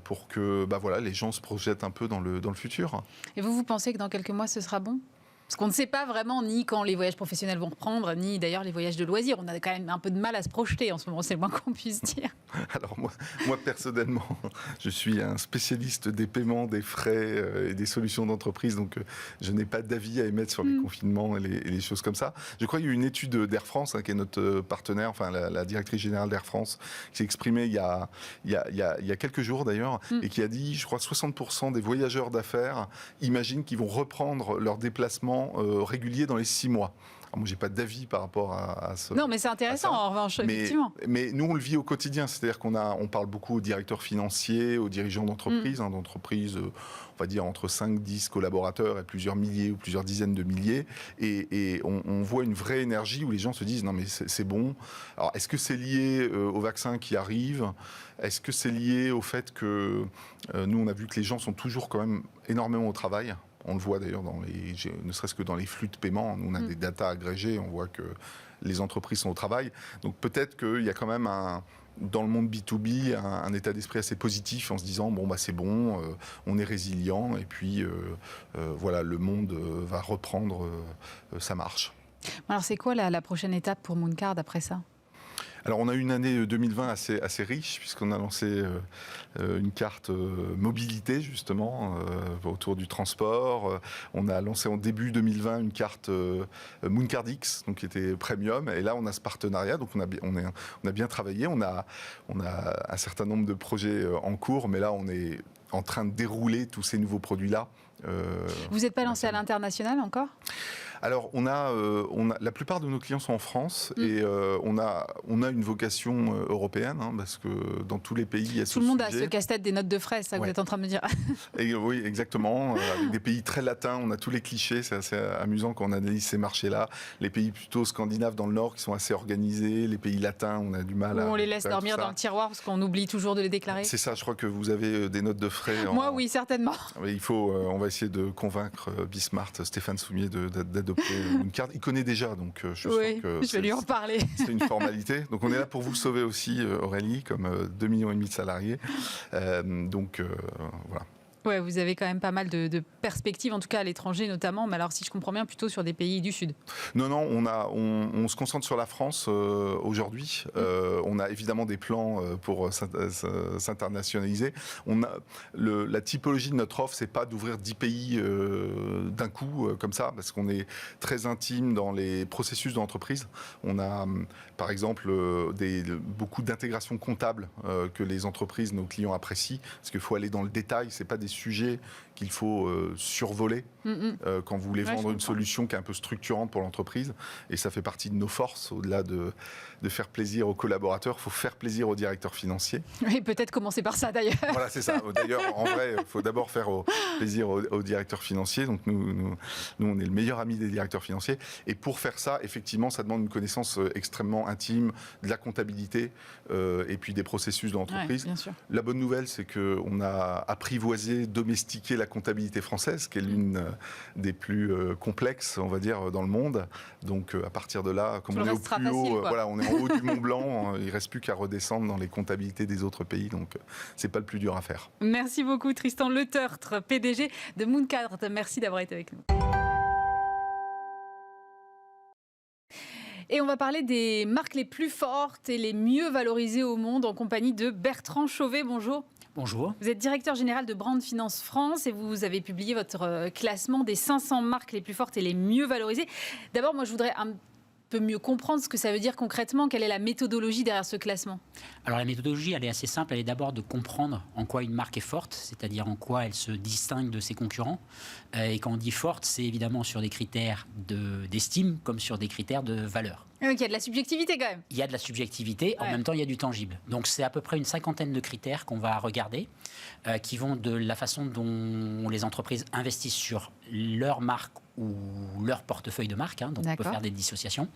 S5: pour que les gens se projettent un peu dans le futur.
S1: Et vous pensez que dans quelques mois, ce sera bon ? Parce qu'on ne sait pas vraiment ni quand les voyages professionnels vont reprendre, ni d'ailleurs les voyages de loisirs. On a quand même un peu de mal à se projeter en ce moment, c'est le moins qu'on puisse dire.
S5: Alors moi personnellement, je suis un spécialiste des paiements, des frais et des solutions d'entreprise, donc je n'ai pas d'avis à émettre sur les confinements et les choses comme ça. Je crois qu'il y a eu une étude d'Air France, qui est notre partenaire, enfin la directrice générale d'Air France, qui s'est exprimée il y a quelques jours d'ailleurs, et qui a dit, je crois, 60% des voyageurs d'affaires imaginent qu'ils vont reprendre leur déplacement régulier dans les 6 mois. Alors moi, j'ai pas d'avis par rapport à ce...
S1: Non, mais c'est intéressant, en revanche, effectivement.
S5: Mais nous, on le vit au quotidien. C'est-à-dire on parle beaucoup aux directeurs financiers, aux dirigeants d'entreprises, d'entreprises, on va dire, entre 5-10 collaborateurs et plusieurs milliers ou plusieurs dizaines de milliers. Et on voit une vraie énergie où les gens se disent, non, mais c'est bon. Alors, est-ce que c'est lié au vaccin qui arrive? Est-ce que c'est lié au fait que nous, on a vu que les gens sont toujours quand même énormément au travail? On le voit d'ailleurs ne serait-ce que dans les flux de paiement. Nous, on a des datas agrégées, on voit que les entreprises sont au travail. Donc peut-être qu'il y a quand même dans le monde B2B un état d'esprit assez positif en se disant c'est bon, on est résilient et puis le monde va reprendre sa marche.
S1: Alors c'est quoi la prochaine étape pour Mooncard après ça ?
S5: Alors on a eu une année 2020 assez riche puisqu'on a lancé une carte mobilité justement autour du transport. On a lancé en début 2020 une carte Mooncard X, donc qui était premium. Et là on a ce partenariat, donc on a bien travaillé. On a un certain nombre de projets en cours, mais là on est en train de dérouler tous ces nouveaux produits-là.
S1: Vous n'êtes pas lancé à l'international encore ?
S5: Alors, la plupart de nos clients sont en France et on a une vocation européenne parce que dans tous les pays, il y a ce
S1: Tout le monde
S5: sujet.
S1: a ce casse-tête des notes de frais, c'est ça que vous êtes en train de me dire.
S5: Et oui, exactement. Avec des pays très latins, on a tous les clichés. C'est assez amusant quand on analyse ces marchés-là. Les pays plutôt scandinaves dans le Nord qui sont assez organisés. Les pays latins, on a du mal à...
S1: On les laisse dormir dans le tiroir parce qu'on oublie toujours de les déclarer.
S5: C'est ça, je crois que vous avez des notes de frais.
S1: Moi, oui, certainement.
S5: On va essayer de convaincre Bismart, Stéphane Soumier, d'adopter une carte. Il connaît déjà, donc je sens que
S1: je vais lui en parler.
S5: C'est une formalité. Donc on est là pour vous sauver aussi, Aurélie, comme 2,5 millions de salariés. Voilà.
S1: Ouais, vous avez quand même pas mal de perspectives, en tout cas à l'étranger notamment, mais alors si je comprends bien, plutôt sur des pays du Sud.
S5: Non, on se concentre sur la France aujourd'hui. On a évidemment des plans pour s'internationaliser. La typologie de notre offre, c'est pas d'ouvrir 10 pays d'un coup comme ça, parce qu'on est très intime dans les processus d'entreprise. On a par exemple beaucoup d'intégration comptable que les entreprises, nos clients apprécient, parce qu'il faut aller dans le détail, c'est pas des sujets qu'il faut survoler quand vous voulez vendre une solution qui est un peu structurante pour l'entreprise. Et ça fait partie de nos forces, au-delà de faire plaisir aux collaborateurs, il faut faire plaisir aux directeurs financiers.
S1: Oui, peut-être commencer par ça d'ailleurs.
S5: Voilà, c'est ça. D'ailleurs, en vrai, il faut d'abord faire plaisir aux directeurs financiers. Donc nous, on est le meilleur ami des directeurs financiers. Et pour faire ça, effectivement, ça demande une connaissance extrêmement intime de la comptabilité et puis des processus de l'entreprise.
S1: Ouais, bien sûr.
S5: La bonne nouvelle, c'est qu'on a apprivoisé, domestiqué la comptabilité française, qui est l'une des plus complexes, on va dire, dans le monde. Donc, à partir de là, comme on est au plus haut, voilà, on est en haut du Mont Blanc, il ne reste plus qu'à redescendre dans les comptabilités des autres pays. Donc, c'est pas le plus dur à faire.
S1: Merci beaucoup, Tristan Letertre, PDG de Mooncard. Merci d'avoir été avec nous. Et on va parler des marques les plus fortes et les mieux valorisées au monde en compagnie de Bertrand Chauvet. Bonjour.
S6: Bonjour.
S1: Vous êtes directeur général de Brand Finance France et vous avez publié votre classement des 500 marques les plus fortes et les mieux valorisées. D'abord, moi, je voudrais un peu mieux comprendre ce que ça veut dire concrètement. Quelle est la méthodologie derrière ce classement ?
S6: Alors la méthodologie, elle est assez simple. Elle est d'abord de comprendre en quoi une marque est forte, c'est-à-dire en quoi elle se distingue de ses concurrents. Et quand on dit forte, c'est évidemment sur des critères d'estime comme sur des critères de valeur.
S1: Donc il y a de la subjectivité quand même.
S6: Il y a de la subjectivité, en même temps il y a du tangible. Donc c'est à peu près une 50aine de critères qu'on va regarder, qui vont de la façon dont les entreprises investissent sur leur marque ou leur portefeuille de marque, donc on peut faire des dissociations.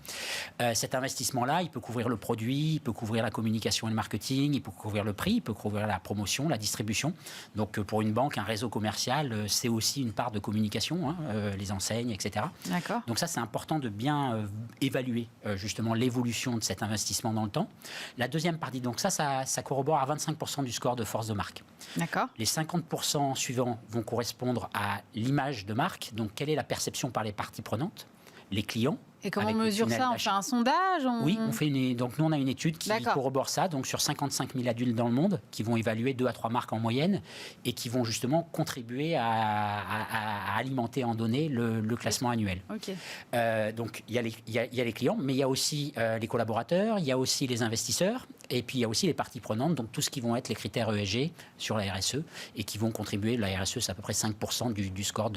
S6: Cet investissement-là, il peut couvrir le produit, il peut couvrir la communication et le marketing, il peut couvrir le prix, il peut couvrir la promotion, la distribution. Donc pour une banque, un réseau commercial, c'est aussi une part de communication, les enseignes, etc.
S1: D'accord.
S6: Donc ça, c'est important de bien évaluer justement l'évolution de cet investissement dans le temps. La deuxième partie, donc ça corrobore à 25% du score de force de marque.
S1: D'accord.
S6: Les 50% suivants vont correspondre à l'image de marque. Donc quelle est la perception par les parties prenantes, les clients.
S1: Et comment on mesure ça ? On fait un sondage ?
S6: Oui, donc nous on a une étude qui corrobore ça, donc sur 55 000 adultes dans le monde, qui vont évaluer 2 à 3 marques en moyenne et qui vont justement contribuer à alimenter en données le classement annuel.
S1: Okay.
S6: Donc il y a les clients, mais il y a aussi les collaborateurs, il y a aussi les investisseurs, et puis il y a aussi les parties prenantes, donc tout ce qui vont être les critères ESG sur la RSE, et qui vont contribuer, la RSE c'est à peu près 5% du score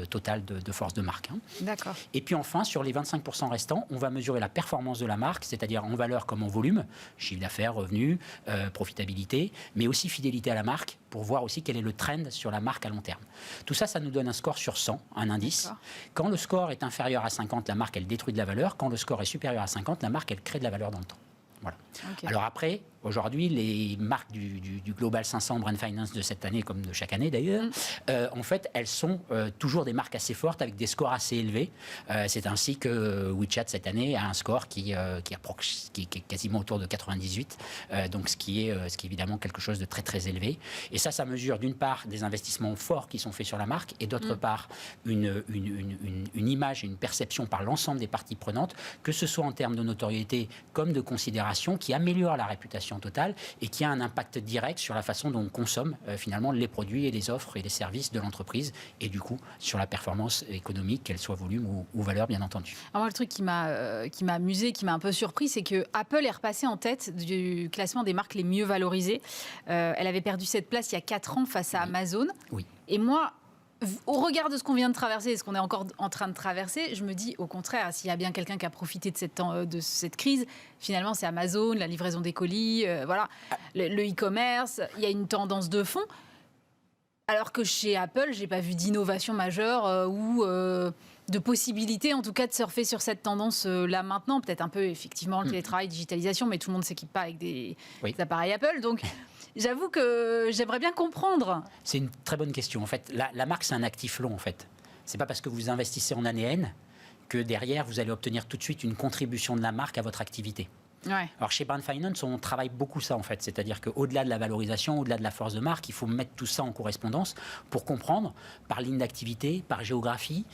S6: total de force de marque.
S1: D'accord.
S6: Et puis enfin, sur les 25% restants, on va mesurer la performance de la marque, c'est-à-dire en valeur comme en volume, chiffre d'affaires, revenus, profitabilité, mais aussi fidélité à la marque, pour voir aussi quel est le trend sur la marque à long terme. Tout ça, ça nous donne un score sur 100, un indice.
S1: D'accord.
S6: Quand le score est inférieur à 50, la marque, elle détruit de la valeur. Quand le score est supérieur à 50, la marque, elle crée de la valeur dans le temps. Voilà.
S1: Okay.
S6: Alors après, aujourd'hui, les marques du Global 500 Brand Finance de cette année, comme de chaque année d'ailleurs, en fait, elles sont toujours des marques assez fortes avec des scores assez élevés. C'est ainsi que WeChat cette année a un score qui est quasiment autour de 98, donc ce qui est évidemment quelque chose de très très élevé. Et ça mesure d'une part des investissements forts qui sont faits sur la marque et d'autre part une image et une perception par l'ensemble des parties prenantes, que ce soit en termes de notoriété comme de considération opération qui améliore la réputation totale et qui a un impact direct sur la façon dont on consomme finalement les produits et les offres et les services de l'entreprise et du coup sur la performance économique, qu'elle soit volume ou valeur bien entendu.
S1: Alors moi, le truc qui m'a amusé, qui m'a un peu surpris, c'est que Apple est repassée en tête du classement des marques les mieux valorisées. Elle avait perdu cette place il y a 4 ans face à Amazon.
S6: Oui.
S1: Et moi, au regard de ce qu'on vient de traverser et ce qu'on est encore en train de traverser, je me dis au contraire, s'il y a bien quelqu'un qui a profité de cette crise, finalement c'est Amazon, la livraison des colis, voilà, le e-commerce, il y a une tendance de fond. Alors que chez Apple, j'ai pas vu d'innovation majeure ou de possibilité, en tout cas, de surfer sur cette tendance-là maintenant. Peut-être un peu, effectivement, le télétravail, digitalisation, mais tout le monde ne s'équipe pas avec des appareils Apple. Donc, j'avoue que j'aimerais bien comprendre.
S6: C'est une très bonne question. En fait, la marque, c'est un actif long, en fait. C'est pas parce que vous investissez en année N que derrière, vous allez obtenir tout de suite une contribution de la marque à votre activité.
S1: Ouais.
S6: Alors chez Brand Finance, on travaille beaucoup ça en fait, c'est-à-dire qu'au-delà de la valorisation, au-delà de la force de marque, il faut mettre tout ça en correspondance pour comprendre par ligne d'activité, par géographie,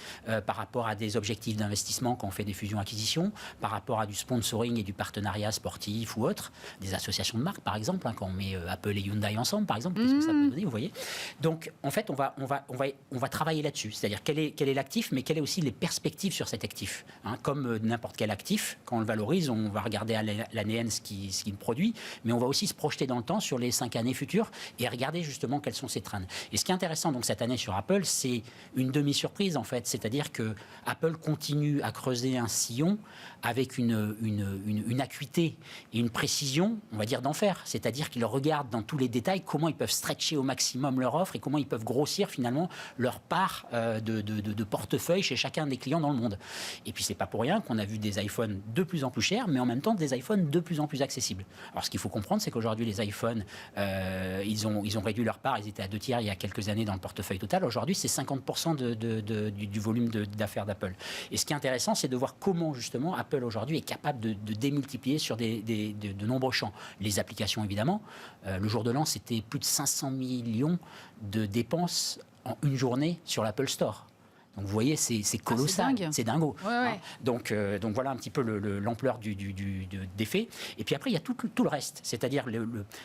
S6: par rapport à des objectifs d'investissement quand on fait des fusions-acquisitions, par rapport à du sponsoring et du partenariat sportif ou autre, des associations de marques par exemple, quand on met Apple et Hyundai ensemble par exemple, qu'est-ce que ça peut donner, vous voyez. Donc en fait, on va travailler là-dessus, c'est-à-dire quel est l'actif, mais quelles sont aussi les perspectives sur cet actif. Comme n'importe quel actif, quand on le valorise, on va regarder à l'année N ce qu'il produit, mais on va aussi se projeter dans le temps sur les 5 années futures et regarder justement quels sont ces trends. Et ce qui est intéressant donc cette année sur Apple, c'est une demi-surprise en fait, c'est-à-dire que Apple continue à creuser un sillon avec une acuité et une précision, on va dire d'enfer, c'est-à-dire qu'ils regardent dans tous les détails comment ils peuvent stretcher au maximum leur offre et comment ils peuvent grossir finalement leur part de portefeuille chez chacun des clients dans le monde. Et puis c'est pas pour rien qu'on a vu des iPhones de plus en plus chers, mais en même temps des iPhones de plus en plus accessibles. Alors ce qu'il faut comprendre, c'est qu'aujourd'hui les iPhones, ils ont réduit leur part, ils étaient à 2/3 il y a quelques années dans le portefeuille total. Aujourd'hui, c'est 50% du volume d'affaires d'Apple. Et ce qui est intéressant, c'est de voir comment justement Apple aujourd'hui est capable de démultiplier sur de nombreux champs. Les applications évidemment. Le jour de l'an, c'était plus de 500 millions de dépenses en une journée sur l'Apple Store. Donc vous voyez, c'est colossal, c'est dingo.
S1: Ouais.
S6: Donc voilà un petit peu l'ampleur des faits. Et puis après, il y a tout le reste, c'est-à-dire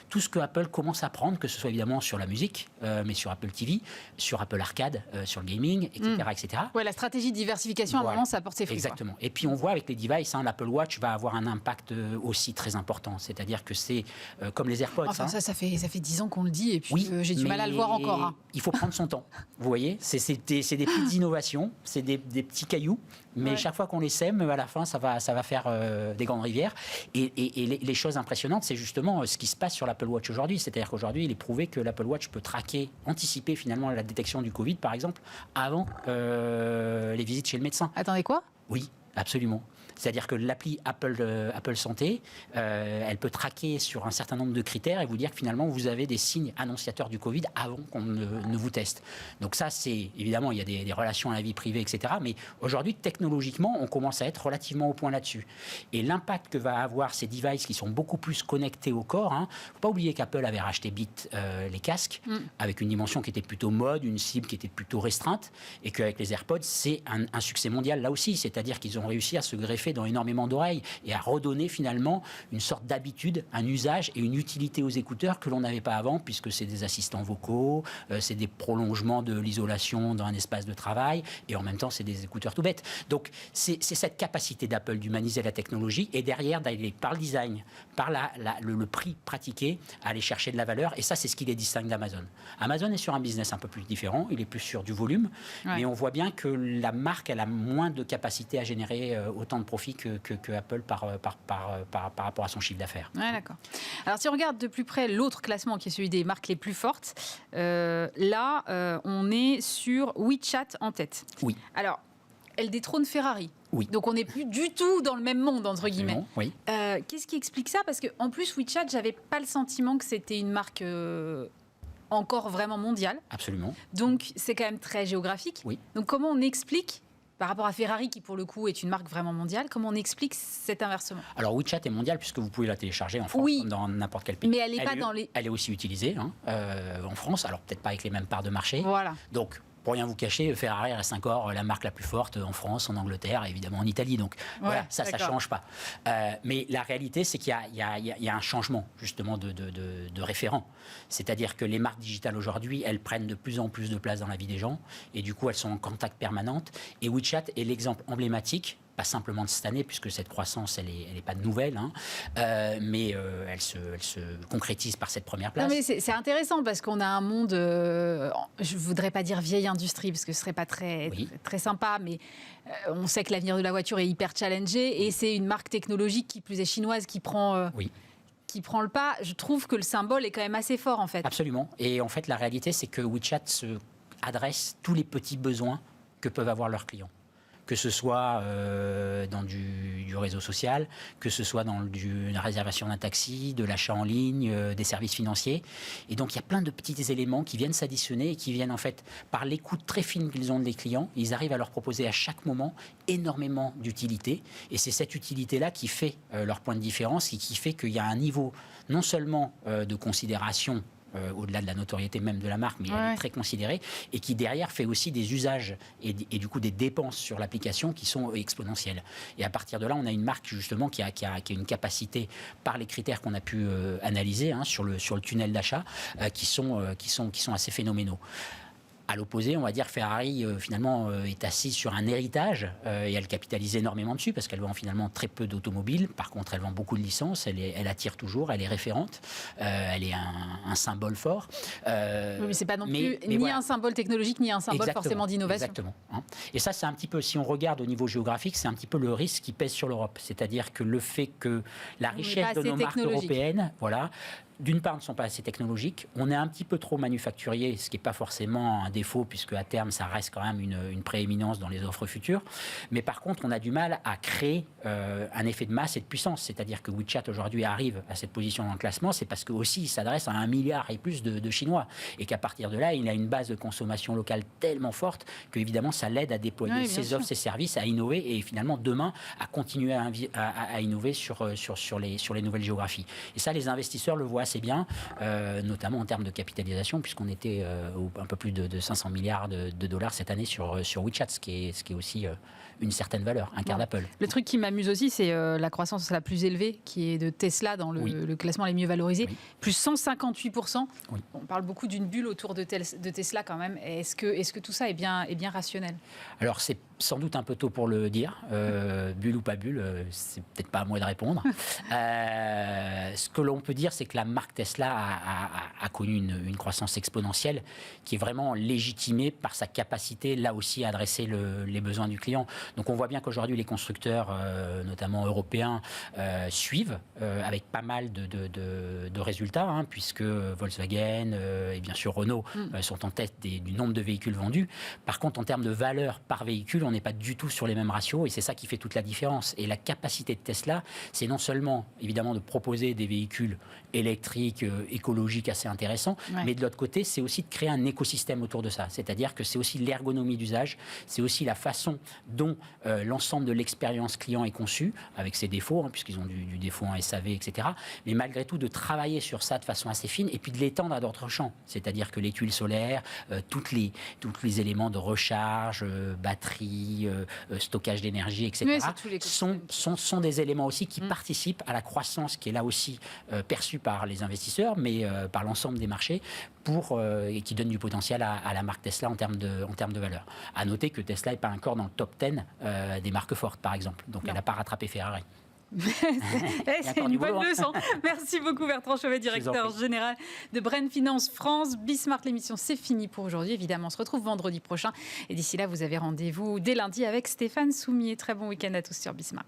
S6: tout ce que Apple commence à prendre, que ce soit évidemment sur la musique, mais sur Apple TV, sur Apple Arcade, sur le gaming, etc.
S1: Ouais, la stratégie de diversification, à un moment, ça porte ses fruits.
S6: Exactement. Et puis on voit avec les devices, l'Apple Watch va avoir un impact aussi très important. C'est-à-dire que c'est comme les AirPods.
S1: Enfin, ça fait 10 ans qu'on le dit, et puis j'ai du mal à le voir encore.
S6: Il faut prendre son temps. Vous voyez, c'est des petites innovations. C'est des petits cailloux, mais chaque fois qu'on les sème, à la fin, ça va faire des grandes rivières. Et les choses impressionnantes, c'est justement ce qui se passe sur l'Apple Watch aujourd'hui. C'est-à-dire qu'aujourd'hui, il est prouvé que l'Apple Watch peut anticiper finalement la détection du Covid, par exemple, avant les visites chez le médecin.
S1: Attendez, quoi ?
S6: Oui, absolument. C'est-à-dire que l'appli Apple Santé, elle peut traquer sur un certain nombre de critères et vous dire que finalement, vous avez des signes annonciateurs du Covid avant qu'on ne vous teste. Donc ça, c'est évidemment, il y a des relations à la vie privée, etc. Mais aujourd'hui, technologiquement, on commence à être relativement au point là-dessus. Et l'impact que va avoir ces devices qui sont beaucoup plus connectés au corps, il ne faut pas oublier qu'Apple avait racheté Beats, les casques, avec une dimension qui était plutôt mode, une cible qui était plutôt restreinte, et qu'avec les AirPods, c'est un succès mondial là aussi. C'est-à-dire qu'ils ont réussi à se greffer dans énormément d'oreilles et à redonner finalement une sorte d'habitude, un usage et une utilité aux écouteurs que l'on n'avait pas avant, puisque c'est des assistants vocaux, c'est des prolongements de l'isolation dans un espace de travail, et en même temps c'est des écouteurs tout bêtes. Donc c'est cette capacité d'Apple d'humaniser la technologie et derrière d'aller par le design, par le prix pratiqué, à aller chercher de la valeur, et ça c'est ce qui les distingue d'Amazon. Amazon est sur un business un peu plus différent, il est plus sur du volume, mais on voit bien que la marque elle a moins de capacité à générer autant de profit que Apple par rapport à son chiffre d'affaires.
S1: Ouais, d'accord. Alors si on regarde de plus près l'autre classement qui est celui des marques les plus fortes, là on est sur WeChat en tête.
S6: Oui.
S1: Alors elle détrône Ferrari.
S6: Oui.
S1: Donc on n'est plus du tout dans le même monde entre guillemets.
S6: Oui.
S1: Qu'est-ce qui explique ça ? Parce qu'en plus WeChat, j'avais pas le sentiment que c'était une marque encore vraiment mondiale.
S6: Absolument.
S1: Donc c'est quand même très géographique.
S6: Oui.
S1: Donc comment on explique, par rapport à Ferrari, qui pour le coup est une marque vraiment mondiale, comment on explique cet inversement ?
S6: Alors WeChat est mondiale puisque vous pouvez la télécharger en France comme dans n'importe quel pays.
S1: Mais elle n'est pas dans les...
S6: Elle est aussi utilisée en France, alors peut-être pas avec les mêmes parts de marché.
S1: Voilà.
S6: Donc pour rien vous cacher, Ferrari reste encore la marque la plus forte en France, en Angleterre et évidemment en Italie. Donc voilà, ça ne change pas. Mais la réalité, c'est qu'il y a un changement justement de référent. C'est-à-dire que les marques digitales aujourd'hui, elles prennent de plus en plus de place dans la vie des gens et du coup, elles sont en contact permanent. Et WeChat est l'exemple emblématique, pas simplement de cette année, puisque cette croissance, elle est pas nouvelle, hein, mais elle se concrétise par cette première place.
S1: Non, mais c'est intéressant parce qu'on a un monde, je ne voudrais pas dire vieille industrie, parce que ce ne serait pas très sympa, mais on sait que l'avenir de la voiture est hyper challengé, et c'est une marque technologique qui plus est chinoise qui prend... qui prend le pas. Je trouve que le symbole est quand même assez fort, en fait.
S6: Absolument. Et en fait, la réalité, c'est que WeChat adresse tous les petits besoins que peuvent avoir leurs clients. Que ce soit dans du réseau social, que ce soit dans la réservation d'un taxi, de l'achat en ligne, des services financiers. Et donc, il y a plein de petits éléments qui viennent s'additionner et qui viennent, en fait, par l'écoute très fine qu'ils ont des clients, ils arrivent à leur proposer à chaque moment énormément d'utilité. Et c'est cette utilité-là qui fait leur point de différence et qui fait qu'il y a un niveau non seulement de considération au-delà de la notoriété même de la marque, mais elle est très considérée, et qui derrière fait aussi des usages et du coup des dépenses sur l'application qui sont exponentielles. Et à partir de là, on a une marque justement qui a une capacité, par les critères qu'on a pu analyser sur le tunnel d'achat, qui sont assez phénoménaux. À l'opposé, on va dire Ferrari finalement est assise sur un héritage et elle capitalise énormément dessus parce qu'elle vend finalement très peu d'automobiles. Par contre, elle vend beaucoup de licences, elle attire toujours, elle est référente, elle est un symbole fort.
S1: Oui, mais c'est pas non plus ni un symbole technologique ni un symbole forcément d'innovation.
S6: Exactement. Et ça, c'est un petit peu, si on regarde au niveau géographique, c'est un petit peu le risque qui pèse sur l'Europe. C'est-à-dire que le fait que la richesse de nos marques européennes, d'une part, ne sont pas assez technologiques. On est un petit peu trop manufacturier, ce qui n'est pas forcément un défaut, puisque à terme, ça reste quand même une prééminence dans les offres futures. Mais par contre, on a du mal à créer un effet de masse et de puissance. C'est-à-dire que WeChat, aujourd'hui, arrive à cette position dans le classement, c'est parce qu'aussi, il s'adresse à 1 milliard et plus de Chinois. Et qu'à partir de là, il a une base de consommation locale tellement forte qu'évidemment, ça l'aide à déployer ses offres, ses services, à innover et finalement, demain, à continuer à innover sur les nouvelles géographies. Et ça, les investisseurs le voient assez bien, notamment en termes de capitalisation, puisqu'on était un peu plus de 500 milliards de dollars cette année sur WeChat, ce qui est aussi une certaine valeur, un quart d'Apple.
S1: Le truc qui m'amuse aussi, c'est la croissance la plus élevée, qui est de Tesla dans le classement les mieux valorisés, plus 158%. On parle beaucoup d'une bulle autour de Tesla quand même. Est-ce que tout ça est bien rationnel ? Alors, c'est
S6: sans doute un peu tôt pour le dire. Bulle ou pas bulle, c'est peut-être pas à moi de répondre. Ce que l'on peut dire, c'est que la marque Tesla a connu une croissance exponentielle qui est vraiment légitimée par sa capacité, là aussi, à adresser les besoins du client. Donc on voit bien qu'aujourd'hui, les constructeurs, notamment européens, suivent avec pas mal de résultats, puisque Volkswagen et bien sûr Renault sont en tête du nombre de véhicules vendus. Par contre, en termes de valeur par véhicule, on n'est pas du tout sur les mêmes ratios et c'est ça qui fait toute la différence. Et la capacité de Tesla, c'est non seulement évidemment de proposer des véhicules électriques, écologiques assez intéressants, mais de l'autre côté, c'est aussi de créer un écosystème autour de ça. C'est-à-dire que c'est aussi l'ergonomie d'usage, c'est aussi la façon dont l'ensemble de l'expérience client est conçue, avec ses défauts, puisqu'ils ont du défaut en SAV, etc. Mais malgré tout, de travailler sur ça de façon assez fine et puis de l'étendre à d'autres champs. C'est-à-dire que les tuiles solaires, tous les éléments de recharge, batterie, stockage d'énergie, etc., sont des éléments aussi qui participent à la croissance qui est là aussi perçue par les investisseurs, mais par l'ensemble des marchés, et qui donne du potentiel à la marque Tesla en termes de valeur. À noter que Tesla n'est pas encore dans le top 10 des marques fortes, par exemple. Donc elle n'a pas rattrapé Ferrari.
S1: C'est une bonne leçon. Merci beaucoup Bertrand Chauvet, directeur général de Brain Finance France. Bismart, l'émission c'est fini pour aujourd'hui. Évidemment, on se retrouve vendredi prochain. Et d'ici là, vous avez rendez-vous dès lundi avec Stéphane Soumier. Très bon week-end à tous sur Bismart.